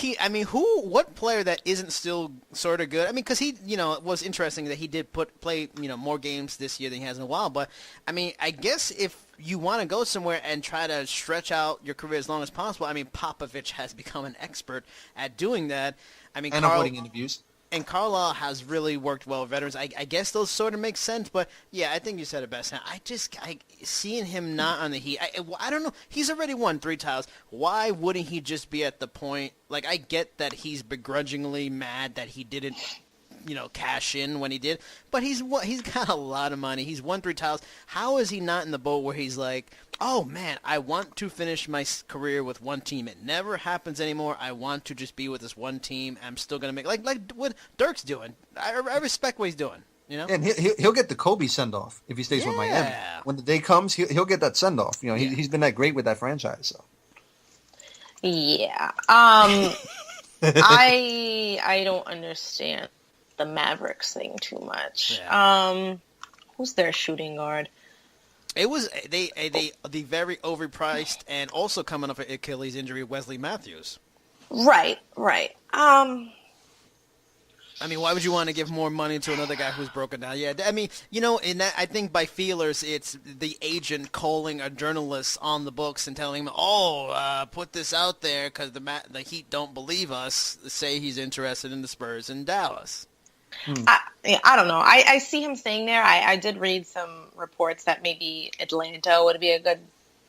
what player that isn't still sort of good? I mean, because he, it was interesting that he did play more games this year than he has in a while. But, I mean, I guess if you want to go somewhere and try to stretch out your career as long as possible, I mean, Popovich has become an expert at doing that. I mean, and avoiding interviews. And Carlisle has really worked well with veterans. I guess those sort of make sense, but yeah, I think you said it best. Seeing him not on the Heat, I don't know. He's already won 3 titles. Why wouldn't he just be at the point? Like, I get that he's begrudgingly mad that he didn't, cash in when he did, but he's got a lot of money. He's won 3 titles. How is he not in the boat where he's like, oh man, I want to finish my career with one team. It never happens anymore. I want to just be with this one team. I'm still gonna make like what Dirk's doing. I respect what he's doing. And he'll get the Kobe send off if he stays with Miami. When the day comes, he'll get that send off. He's been that great with that franchise. So yeah, I don't understand the Mavericks thing too much. Yeah. Who's their shooting guard? It was the very overpriced and also coming off an Achilles injury, Wesley Matthews. Right. I mean, why would you want to give more money to another guy who's broken down? Yeah, I mean, in that, I think by feelers, it's the agent calling a journalist on the books and telling him, put this out there because the Heat don't believe us, say he's interested in the Spurs in Dallas. I don't know. I see him staying there. I did read some reports that maybe Atlanta would be a good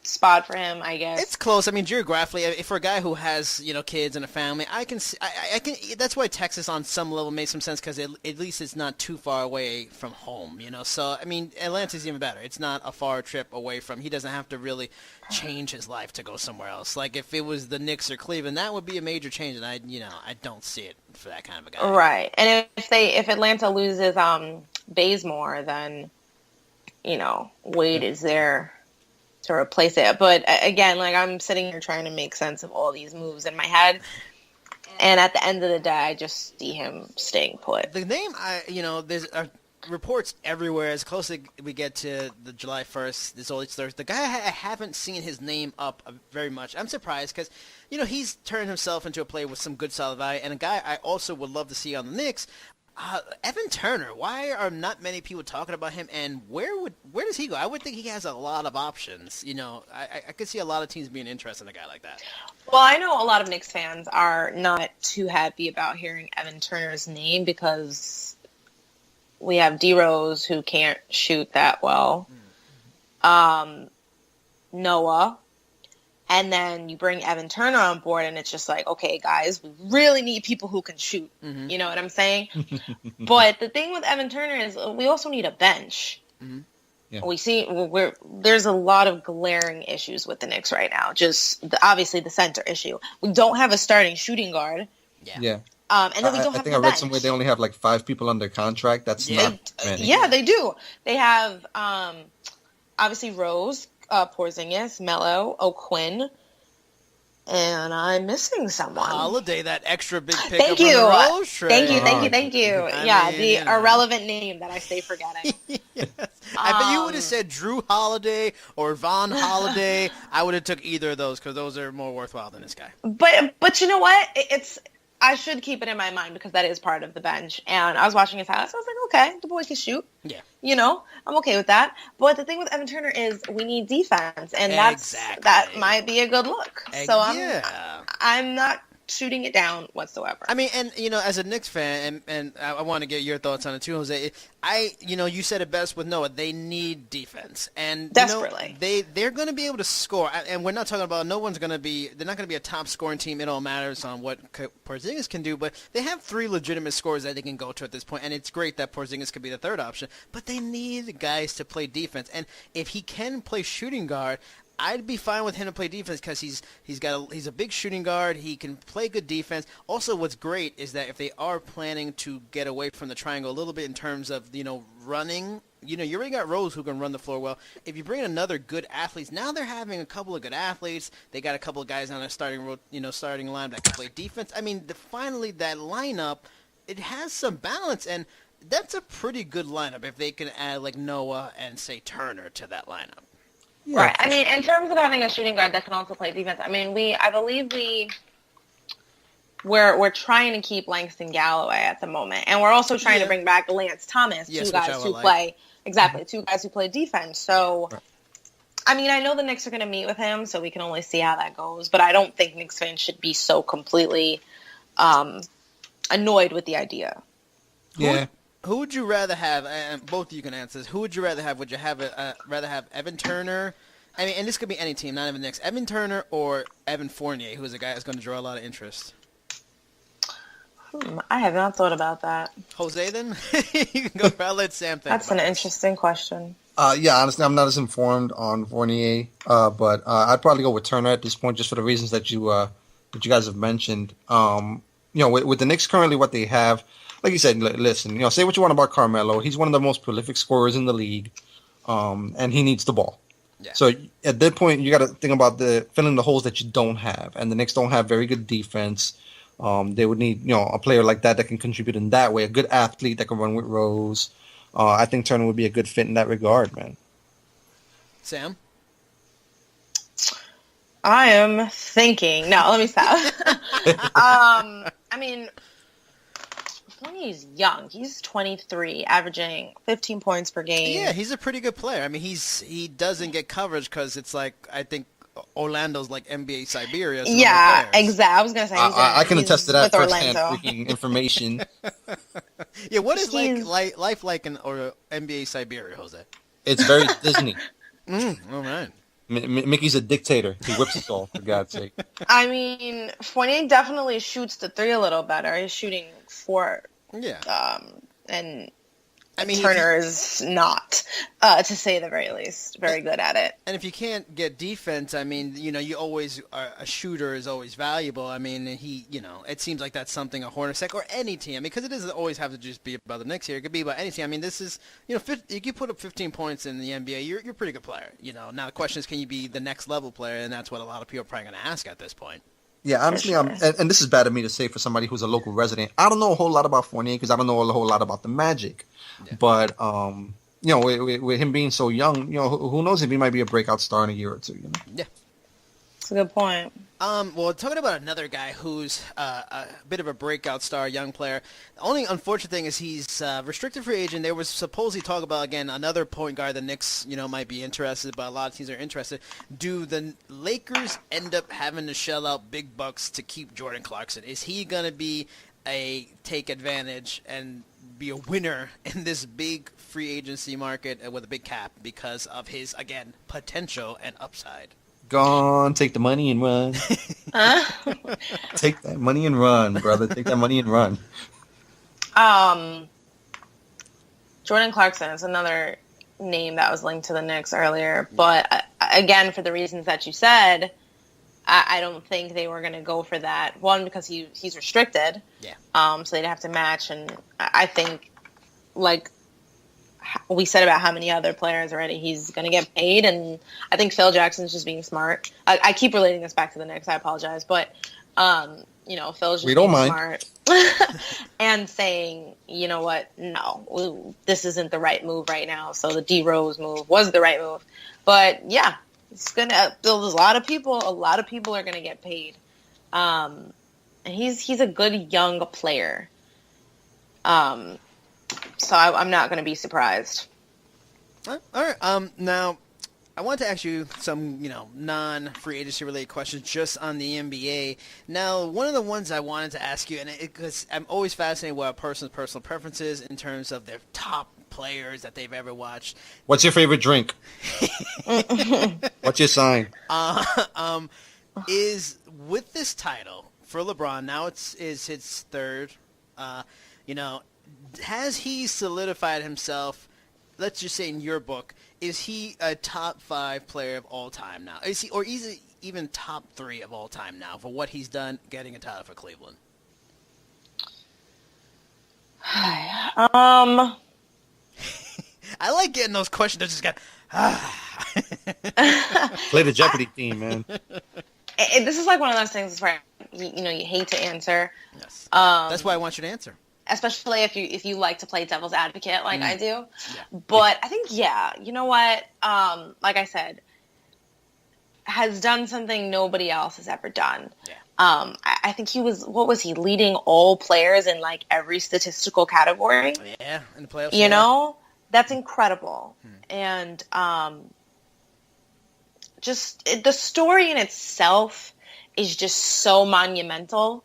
spot for him, I guess. It's close. I mean, geographically, for a guy who has, kids and a family, I can that's why Texas on some level made some sense because at least it's not too far away from home, So, I mean, Atlanta's even better. It's not a far trip away from, he doesn't have to really change his life to go somewhere else. Like if it was the Knicks or Cleveland, that would be a major change, and I don't see it for that kind of a guy. Right. And if Atlanta loses Bazemore, then, Wade is there to replace it. But again, like I'm sitting here trying to make sense of all these moves in my head, and at the end of the day, I just see him staying put. The name, there's reports everywhere. As close as we get to the July 1st, there's all these stories. The guy, I haven't seen his name up very much. I'm surprised because, he's turned himself into a player with some good solid value, and a guy I also would love to see on the Knicks. Evan Turner, why are not many people talking about him, and where does he go? I would think he has a lot of options. I could see a lot of teams being interested in a guy like that. Well, I know a lot of Knicks fans are not too happy about hearing Evan Turner's name because we have D-Rose who can't shoot that well. Noah, and then you bring Evan Turner on board, and it's just like, okay, guys, we really need people who can shoot. Mm-hmm. You know what I'm saying? But the thing with Evan Turner is we also need a bench. Mm-hmm. Yeah. There's a lot of glaring issues with the Knicks right now. Just obviously the center issue. We don't have a starting shooting guard. Yeah. And then we don't I have think the I read bench. somewhere they only have like 5 people under contract. That's not many. Yeah, they do. They have obviously Rose, Porzingis, Melo, O'Quinn, and I'm missing someone. Holiday, that extra big pickup. Thank you. From the Rose trade. Thank you. I mean, the irrelevant name that I stay forgetting. Yes. I bet you would have said Drew Holiday or Von Holiday. I would have took either of those because those are more worthwhile than this guy. But you know what? I should keep it in my mind because that is part of the bench. And I was watching his highlights. I was like, okay, the boy can shoot. Yeah. You know, I'm okay with that. But the thing with Evan Turner is we need defense, and that might be a good look. So I'm not shooting it down whatsoever. I mean, and as a Knicks fan, and I want to get your thoughts on it too, Jose. You said it best with Noah. They need defense, and desperately they're going to be able to score. And we're not talking about they're not going to be a top scoring team. It all matters on what Porzingis can do, but they have 3 legitimate scorers that they can go to at this point, and it's great that Porzingis could be the third option. But they need guys to play defense, and if he can play shooting guard, I'd be fine with him to play defense because he's a big shooting guard. He can play good defense. Also, what's great is that if they are planning to get away from the triangle a little bit in terms of running, you already got Rose who can run the floor well. If you bring in another good athlete, now they're having a couple of good athletes. They got a couple of guys on their starting line that can play defense. I mean, finally that lineup, it has some balance, and that's a pretty good lineup if they can add like Noah and say Turner to that lineup. Yeah. Right. I mean, in terms of having a shooting guard that can also play defense, I mean, I believe we're trying to keep Langston Galloway at the moment, and we're also trying to bring back Lance Thomas, two guys who play defense. So, I mean, I know the Knicks are going to meet with him, so we can only see how that goes. But I don't think Knicks fans should be so completely annoyed with the idea. Yeah. Who would you rather have, and both of you can answer this, who would you rather have? Would you rather have Evan Turner, I mean, and this could be any team, not even the Knicks, Evan Turner or Evan Fournier, who is a guy that's going to draw a lot of interest? I have not thought about that. Jose, then? You can go, I'll let Sam think. That's an interesting question. Yeah, honestly, I'm not as informed on Fournier, but I'd probably go with Turner at this point just for the reasons that you guys have mentioned. With the Knicks currently, what they have, like you said, listen, say what you want about Carmelo. He's one of the most prolific scorers in the league, and he needs the ball. Yeah. So at that point, you got to think about filling the holes that you don't have, and the Knicks don't have very good defense. They would need, a player like that can contribute in that way, a good athlete that can run with Rose. I think Turner would be a good fit in that regard, man. Sam? I am thinking. No, let me stop. I mean, Fournier's young. He's 23, averaging 15 points per game. Yeah, he's a pretty good player. I mean, he doesn't get coverage because it's like, I think Orlando's like NBA Siberia. Yeah, exactly. I was going to say. I can attest to that firsthand freaking information. Yeah, what is life like in NBA Siberia, Jose? It's very Disney. All right. Mickey's a dictator. He whips us all, for God's sake. I mean, Fournier definitely shoots the 3 a little better. He's shooting 4. Yeah. And I mean, Turner is not, to say the very least, very good at it. And if you can't get defense, I mean, you always a shooter is always valuable. I mean, it seems like that's something a Hornacek or any team, because it doesn't always have to just be about the Knicks here. It could be about any team. I mean, this is, if you put up 15 points in the NBA, you're a pretty good player. Now the question is, can you be the next level player? And that's what a lot of people are probably going to ask at this point. Yeah, honestly, and this is bad of me to say for somebody who's a local resident. I don't know a whole lot about Fournier because I don't know a whole lot about the Magic. Yeah. But with him being so young, who knows if he might be a breakout star in a year or two. Yeah, that's a good point. Well, talking about another guy who's a bit of a breakout star, young player. The only unfortunate thing is he's restricted free agent. There was supposedly talk about, again, another point guard the Knicks, might be interested, but a lot of teams are interested. Do the Lakers end up having to shell out big bucks to keep Jordan Clarkson? Is he going to be take advantage and be a winner in this big free agency market with a big cap because of his, again, potential and upside. Gone, take the money and run. Take that money and run, brother. Take that money and run. Jordan Clarkson is another name that was linked to the Knicks earlier, but again, for the reasons that you said, I don't think they were going to go for that. One, because he's restricted, so they'd have to match, and I think, like we said about how many other players already, he's going to get paid, and I think Phil Jackson's just being smart. I keep relating this back to the Knicks. I apologize, but Phil's just being smart and saying, you know what, no, this isn't the right move right now. So the D Rose move was the right move, but yeah, it's gonna. There's a lot of people. A lot of people are gonna get paid, and he's a good young player. So I'm not going to be surprised. All right. Now, I want to ask you some, non-free agency related questions just on the NBA. Now, one of the ones I wanted to ask you, and because I'm always fascinated with a person's personal preferences in terms of their top players that they've ever watched. What's your favorite drink? What's your sign? Is with this title for LeBron, now is his third, has he solidified himself, let's just say in your book, is he a top 5 player of all time now? Is he even top 3 of all time now for what he's done getting a title for Cleveland? I like getting those questions that just got Play the Jeopardy theme, man. This is like one of those things where you hate to answer. Yes. That's why I want you to answer. Especially if you like to play devil's advocate like I do. Yeah. But I think, you know what? Like I said, has done something nobody else has ever done. Yeah. I think he was, leading all players in like every statistical category. Yeah, in the playoffs. You know? That's incredible. And the story in itself is just so monumental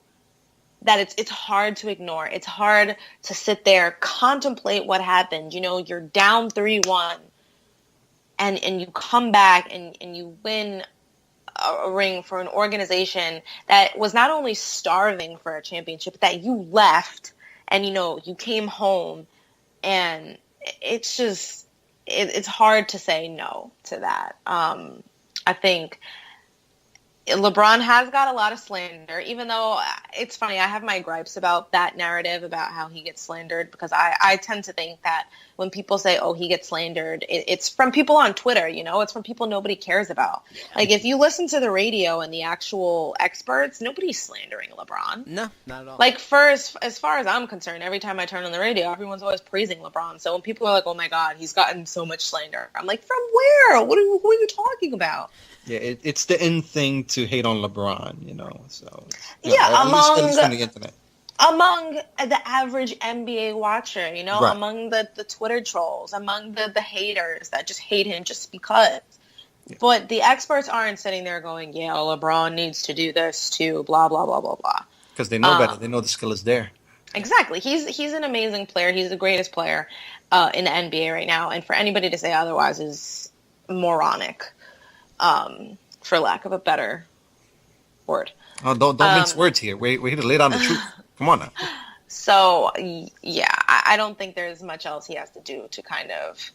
that it's hard to ignore. It's hard to sit there, contemplate what happened. You're down 3-1 and you come back and you win a ring for an organization that was not only starving for a championship, but that you left and, you came home, and it's just, it's hard to say no to that. I think LeBron has got a lot of slander, even though it's funny. I have my gripes about that narrative about how he gets slandered, because I tend to think that when people say, oh, he gets slandered, it's from people on Twitter, it's from people nobody cares about. Yeah. Like, if you listen to the radio and the actual experts, nobody's slandering LeBron. No, not at all. Like, as far as I'm concerned, every time I turn on the radio, everyone's always praising LeBron. So when people are like, oh my God, he's gotten so much slander, I'm like, from where? Who are you talking about? Yeah, it's the in thing to hate on LeBron, so... at least on the internet. Among the average NBA watcher, right. Among the Twitter trolls, among the haters that just hate him just because. Yeah. But the experts aren't sitting there going, yeah, LeBron needs to do this too, blah, blah, blah, blah, blah. Because they know better. They know the skill is there. Exactly. He's an amazing player. He's the greatest player in the NBA right now. And for anybody to say otherwise is moronic. For lack of a better word. Oh, don't mince words here. We're here to lay down the truth. Come on now. So, yeah, I don't think there's much else he has to do to kind of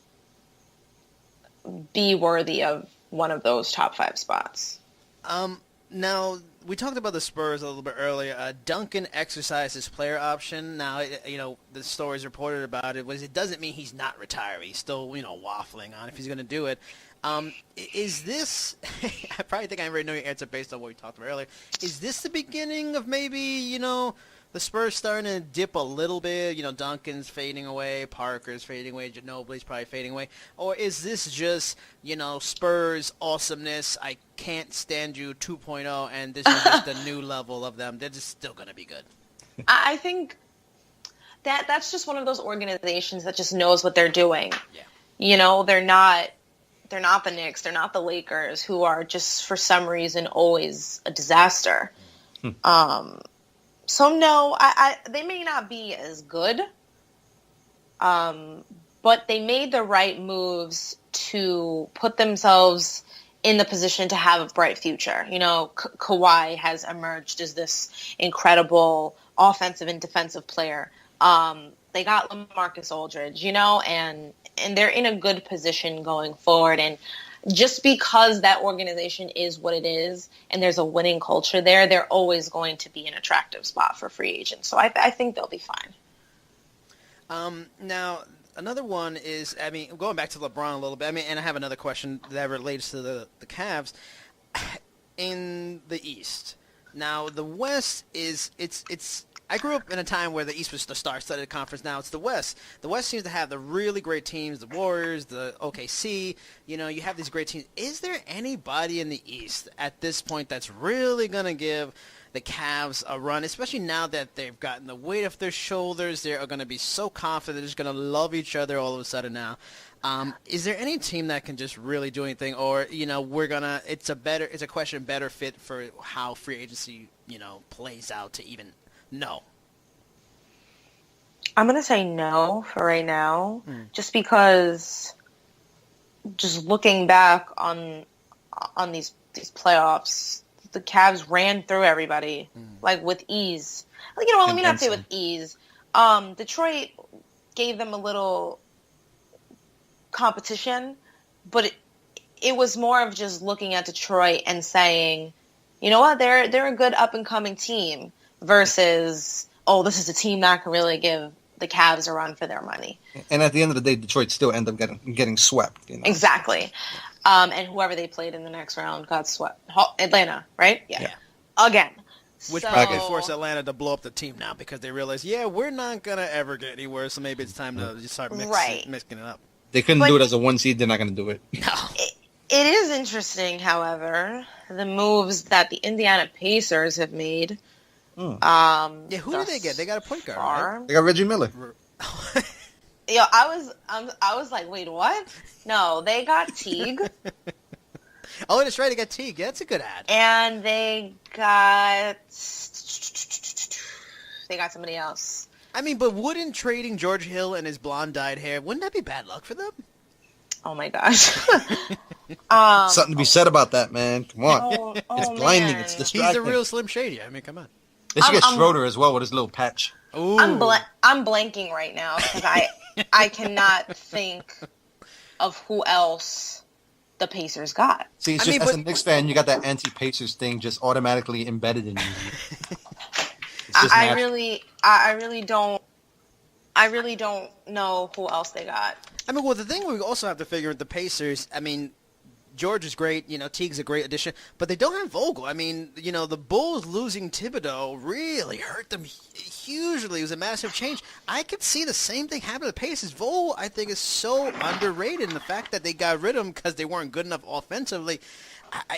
be worthy of one of those top 5 spots. Now, we talked about the Spurs a little bit earlier. Duncan exercised his player option. Now, the stories reported about it doesn't mean he's not retiring. He's still, waffling on if he's going to do it. Is this, I probably think I already know your answer based on what we talked about earlier. Is this the beginning of maybe, the Spurs starting to dip a little bit? Duncan's fading away, Parker's fading away, Ginobili's probably fading away. Or is this just, Spurs awesomeness, I can't stand you 2.0, and this is just the new level of them? They're just still going to be good. I think that's just one of those organizations that just knows what they're doing. Yeah. They're not the Knicks. They're not the Lakers, who are just, for some reason, always a disaster. So no, they may not be as good, but they made the right moves to put themselves in the position to have a bright future. You know, Kawhi has emerged as this incredible offensive and defensive player. They got LaMarcus Aldridge, you know, and they're in a good position going forward. And just because that organization is what it is and there's a winning culture there, they're always going to be an attractive spot for free agents. So I think they'll be fine. Now, another one is, I mean, going back to LeBron a little bit, I mean, and I have another question that relates to the Cavs. In the East, now the West is, it's I grew up in a time where the East was the star-studded conference. Now it's the West. The West seems to have the really great teams, the Warriors, the OKC. You know, you have these great teams. Is there anybody in the East at this point that's really going to give the Cavs a run, especially now that they've gotten the weight off their shoulders? They are going to be so confident. They're just going to love each other all of a sudden now. Is there any team that can just really do anything, or, you know, it's a question better fit for how free agency, you know, plays out to even know? I'm going to say no for right now, just because just looking back on these playoffs, the Cavs ran through everybody like with ease. Like, you know, let me not say with ease. Detroit gave them a little competition, but it was more of just looking at Detroit and saying, you know what, they're a good up and coming team versus, oh, this is a team that can really give the Cavs a run for their money. And at the end of the day, Detroit still end up getting swept. You know? Exactly. And whoever they played in the next round got swept. Atlanta, right? Yeah. Again. Which probably forced Atlanta to blow up the team now because they realized, we're not going to ever get anywhere, so maybe it's time to just start mixing it up. They couldn't do it as a one seed. They're not going to do it. No. It is interesting, however, the moves that the Indiana Pacers have made. Who did they get? They got a point guard, right? They got Reggie Miller. I was like, wait, what? No, they got Teague. Oh, that's right, they got Teague. Yeah, that's a good ad. And they got somebody else. I mean, but wouldn't trading George Hill and his blonde dyed hair, wouldn't that be bad luck for them? Oh my gosh. Something to be said about that, man. Come on. It's blinding. Man. It's distracting. He's the real Slim Shady. I mean, come on. They should get Schroeder as well with his little patch. Ooh. I'm blanking right now because I cannot think of who else the Pacers got. See, it's as a Knicks fan, you got that anti-Pacers thing just automatically embedded in you. I really don't know who else they got. I mean, well, the thing we also have to figure with the Pacers, I mean, George is great, you know, Teague's a great addition, but they don't have Vogel. I mean, you know, the Bulls losing Thibodeau really hurt them hugely. It was a massive change. I could see the same thing happen to the Pacers. Vogel, I think, is so underrated, and the fact that they got rid of him because they weren't good enough offensively,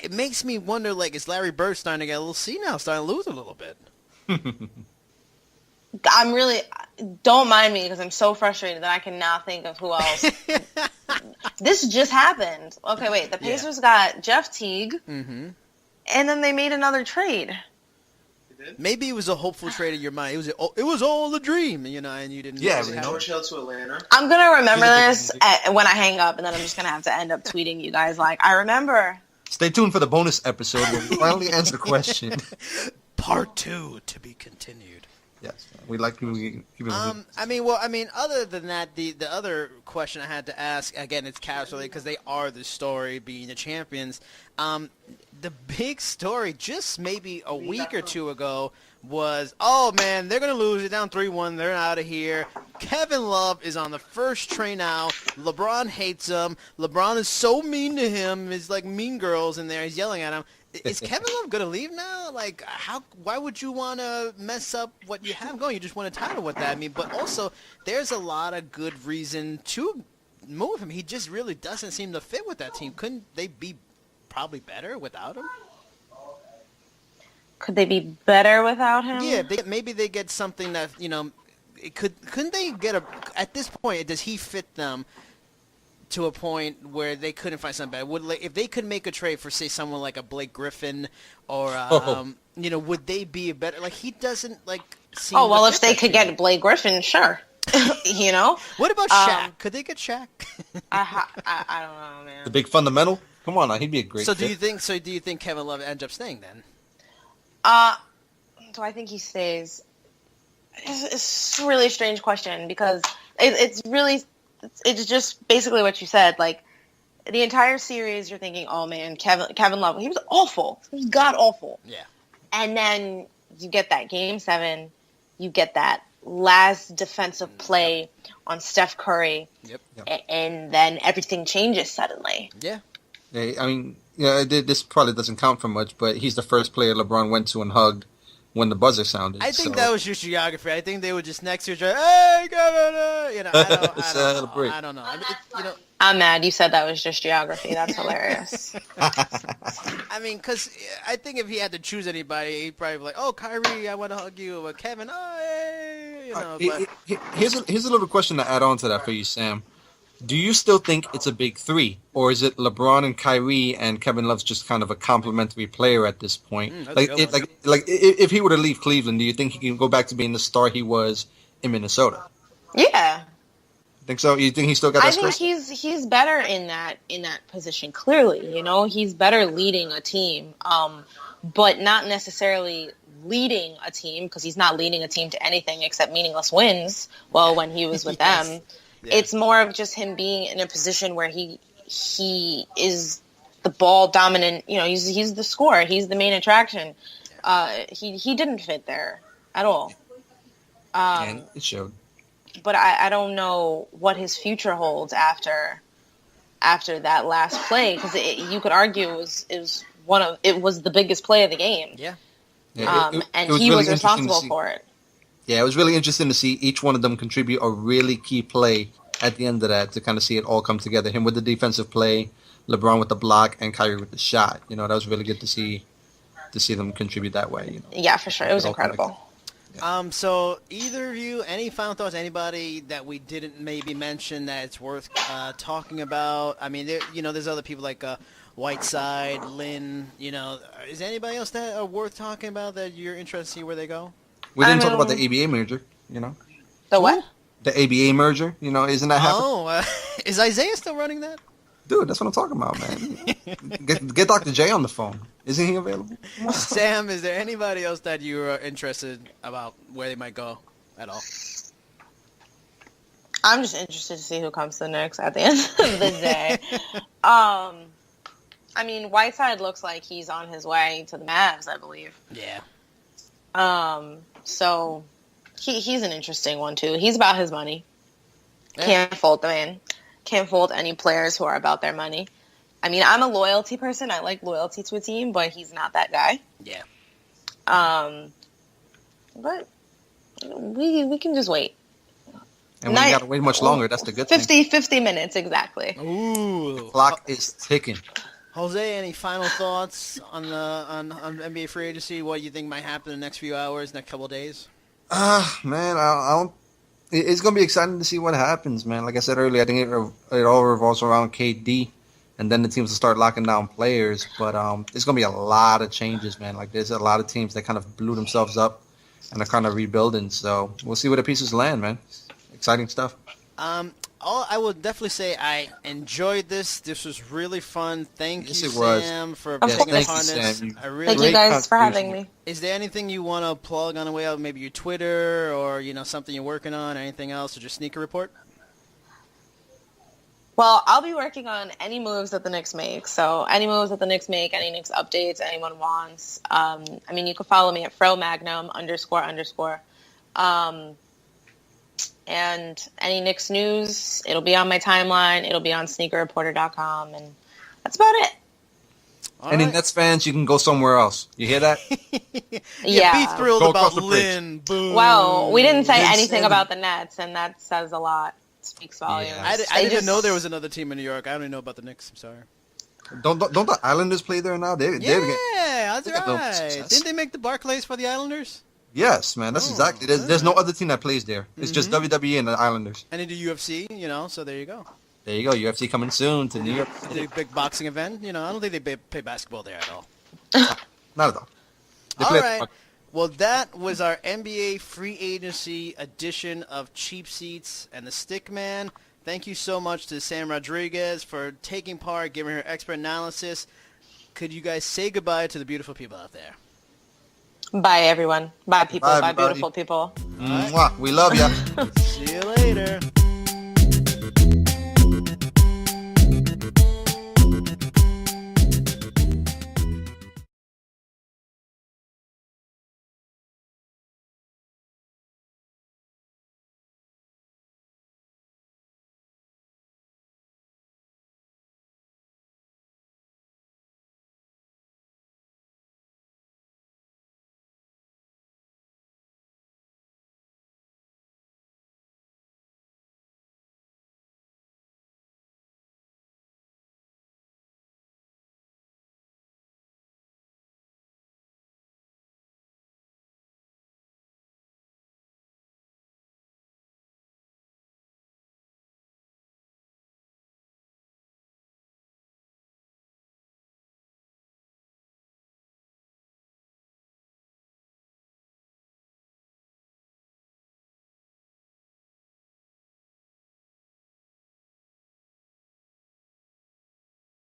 it makes me wonder, like, is Larry Bird starting to get a little senile, starting to lose a little bit? Don't mind me because I'm so frustrated that I can now think of who else. This just happened. Okay, wait. The Pacers got Jeff Teague, and then they made another trade. Maybe it was a hopeful trade in your mind. It was all a dream, you know, and you didn't. Yeah, George Hill to Atlanta. I'm gonna remember this when I hang up, and then I'm just gonna have to end up tweeting you guys like, I remember. Stay tuned for the bonus episode where we finally answer the question. Part 2 to be continued. Yes, we like to keep it. Other than that, the other question I had to ask, again, it's Cavs related because they are the story, being the champions. The big story just maybe a week or two ago was, oh man, they're gonna lose. They're down 3-1. They're out of here. Kevin Love is on the first train out. LeBron hates him. LeBron is so mean to him. It's like Mean Girls in there. He's yelling at him. Is Kevin Love going to leave now? Like, why would you want to mess up what you have going? You just won a title with that. I mean, but also, there's a lot of good reason to move him. He just really doesn't seem to fit with that team. Couldn't they be probably better without him? Could they be better without him? Yeah, maybe they get something that, you know, couldn't they get at this point, does he fit them to a point where they couldn't find something better? If they could make a trade for, say, someone like a Blake Griffin or, would they be a better? Like, he doesn't, seem Oh, well, to if fit they that could team. get Blake Griffin, sure. What about Shaq? Could they get Shaq? I don't know, man. The big fundamental. Come on, now he'd be a great. So fit. do you think Kevin Love ends up staying then? Do I think he stays? It's a really strange question because it's just basically what you said. Like, the entire series, you're thinking, oh man, Kevin Love, he was awful. He was god awful. Yeah. And then you get that game 7, you get that last defensive play on Steph Curry. Yep. And then everything changes suddenly. Yeah. I mean, this probably doesn't count for much, but he's the first player LeBron went to and hugged when the buzzer sounded. I think so. that was just geography. I think they were just next to each other. Hey, Governor! I don't know. I'm mad you said that was just geography. That's hilarious. I mean, because I think if he had to choose anybody, he'd probably be like, oh, Kyrie, I want to hug you. Or Kevin, oh, hey. Here's a little question to add on to that for you, Sam. Do you still think it's a big three, or is it LeBron and Kyrie and Kevin Love's just kind of a complementary player at this point? If he were to leave Cleveland, do you think he can go back to being the star he was in Minnesota? Yeah. Think so? You think he still got that? I think he's better in that position. Clearly, he's better leading a team, but not necessarily leading a team because he's not leading a team to anything except meaningless wins. Well, when he was with Yes. them. Yeah. It's more of just him being in a position where he is the ball dominant. He's the scorer. He's the main attraction. He didn't fit there at all. And it showed. But I don't know what his future holds after that last play because you could argue it was the biggest play of the game. Yeah. And was he really was responsible interesting to see. for it. Yeah, it was really interesting to see each one of them contribute a really key play at the end of that to kind of see it all come together. Him with the defensive play, LeBron with the block, and Kyrie with the shot. That was really good to see them contribute that way. Yeah, for sure. It was incredible. So either of you, any final thoughts? Anybody that we didn't maybe mention that it's worth talking about? I mean, there's other people like Whiteside, Lynn. Is there anybody else that are worth talking about that you're interested to see where they go? We didn't talk about the ABA merger. The what? The ABA merger. Isn't that happening? Is Isaiah still running that? Dude, that's what I'm talking about, man. Get Dr. J on the phone. Isn't he available? Sam, is there anybody else that you are interested about where they might go at all? I'm just interested to see who comes to the Knicks at the end of the day. I mean, Whiteside looks like he's on his way to the Mavs, I believe. Yeah. So he's an interesting one too. He's about his money. Yeah. Can't fault the man. Can't fault any players who are about their money. I mean, I'm a loyalty person. I like loyalty to a team, but he's not that guy. Yeah. But we can just wait. And we got to wait much longer. That's the good thing. 50 minutes exactly. Ooh. Clock is ticking. Jose, any final thoughts on NBA free agency? What you think might happen in the next few hours, next couple of days? Man, I don't. It's gonna be exciting to see what happens, man. Like I said earlier, I think it all revolves around KD, and then the teams will start locking down players. But there's gonna be a lot of changes, man. Like there's a lot of teams that kind of blew themselves up and are kind of rebuilding. So we'll see where the pieces land, man. Exciting stuff. I would definitely say I enjoyed this. This was really fun. Thank Yes, you, it was. Sam, for Of taking course. upon Thank you, this. Sam. I really Thank you Great guys for having contribution. me. Is there anything you want to plug on the way out? Maybe your Twitter or something you're working on, or anything else, or just sneaker report? Well, I'll be working on any moves that the Knicks make. So any moves that the Knicks make, any Knicks updates anyone wants. I mean, you can follow me at @fromagnum __. And any Knicks news, it'll be on my timeline. It'll be on sneakerreporter.com. And that's about it. All Any right. Nets fans, you can go somewhere else. You hear that? Yeah, be thrilled Go about across the bridge. Lynn. Boom. Well, we didn't say Didn't anything say about the Nets, and that says a lot. Speaks volumes. Yeah. I They didn't just- know there was another team in New York. I only know about the Knicks. I'm sorry. Don't the Islanders play there now? They're getting- Yeah, they that's got no right. success. Didn't they make the Barclays for the Islanders? Yes, man. That's exactly. There's no other team that plays there. It's just WWE and the Islanders. And they do UFC, so there you go. There you go. UFC coming soon to New York. The big boxing event. I don't think they play basketball there at all. Not at all. They All play- right. Well, that was our NBA free agency edition of Cheap Seats and the Stickman. Thank you so much to Sam Rodriguez for taking part, giving her expert analysis. Could you guys say goodbye to the beautiful people out there? Bye, everyone. Bye, people. Bye, Bye, everybody. beautiful people. Mwah. We love ya. See you later.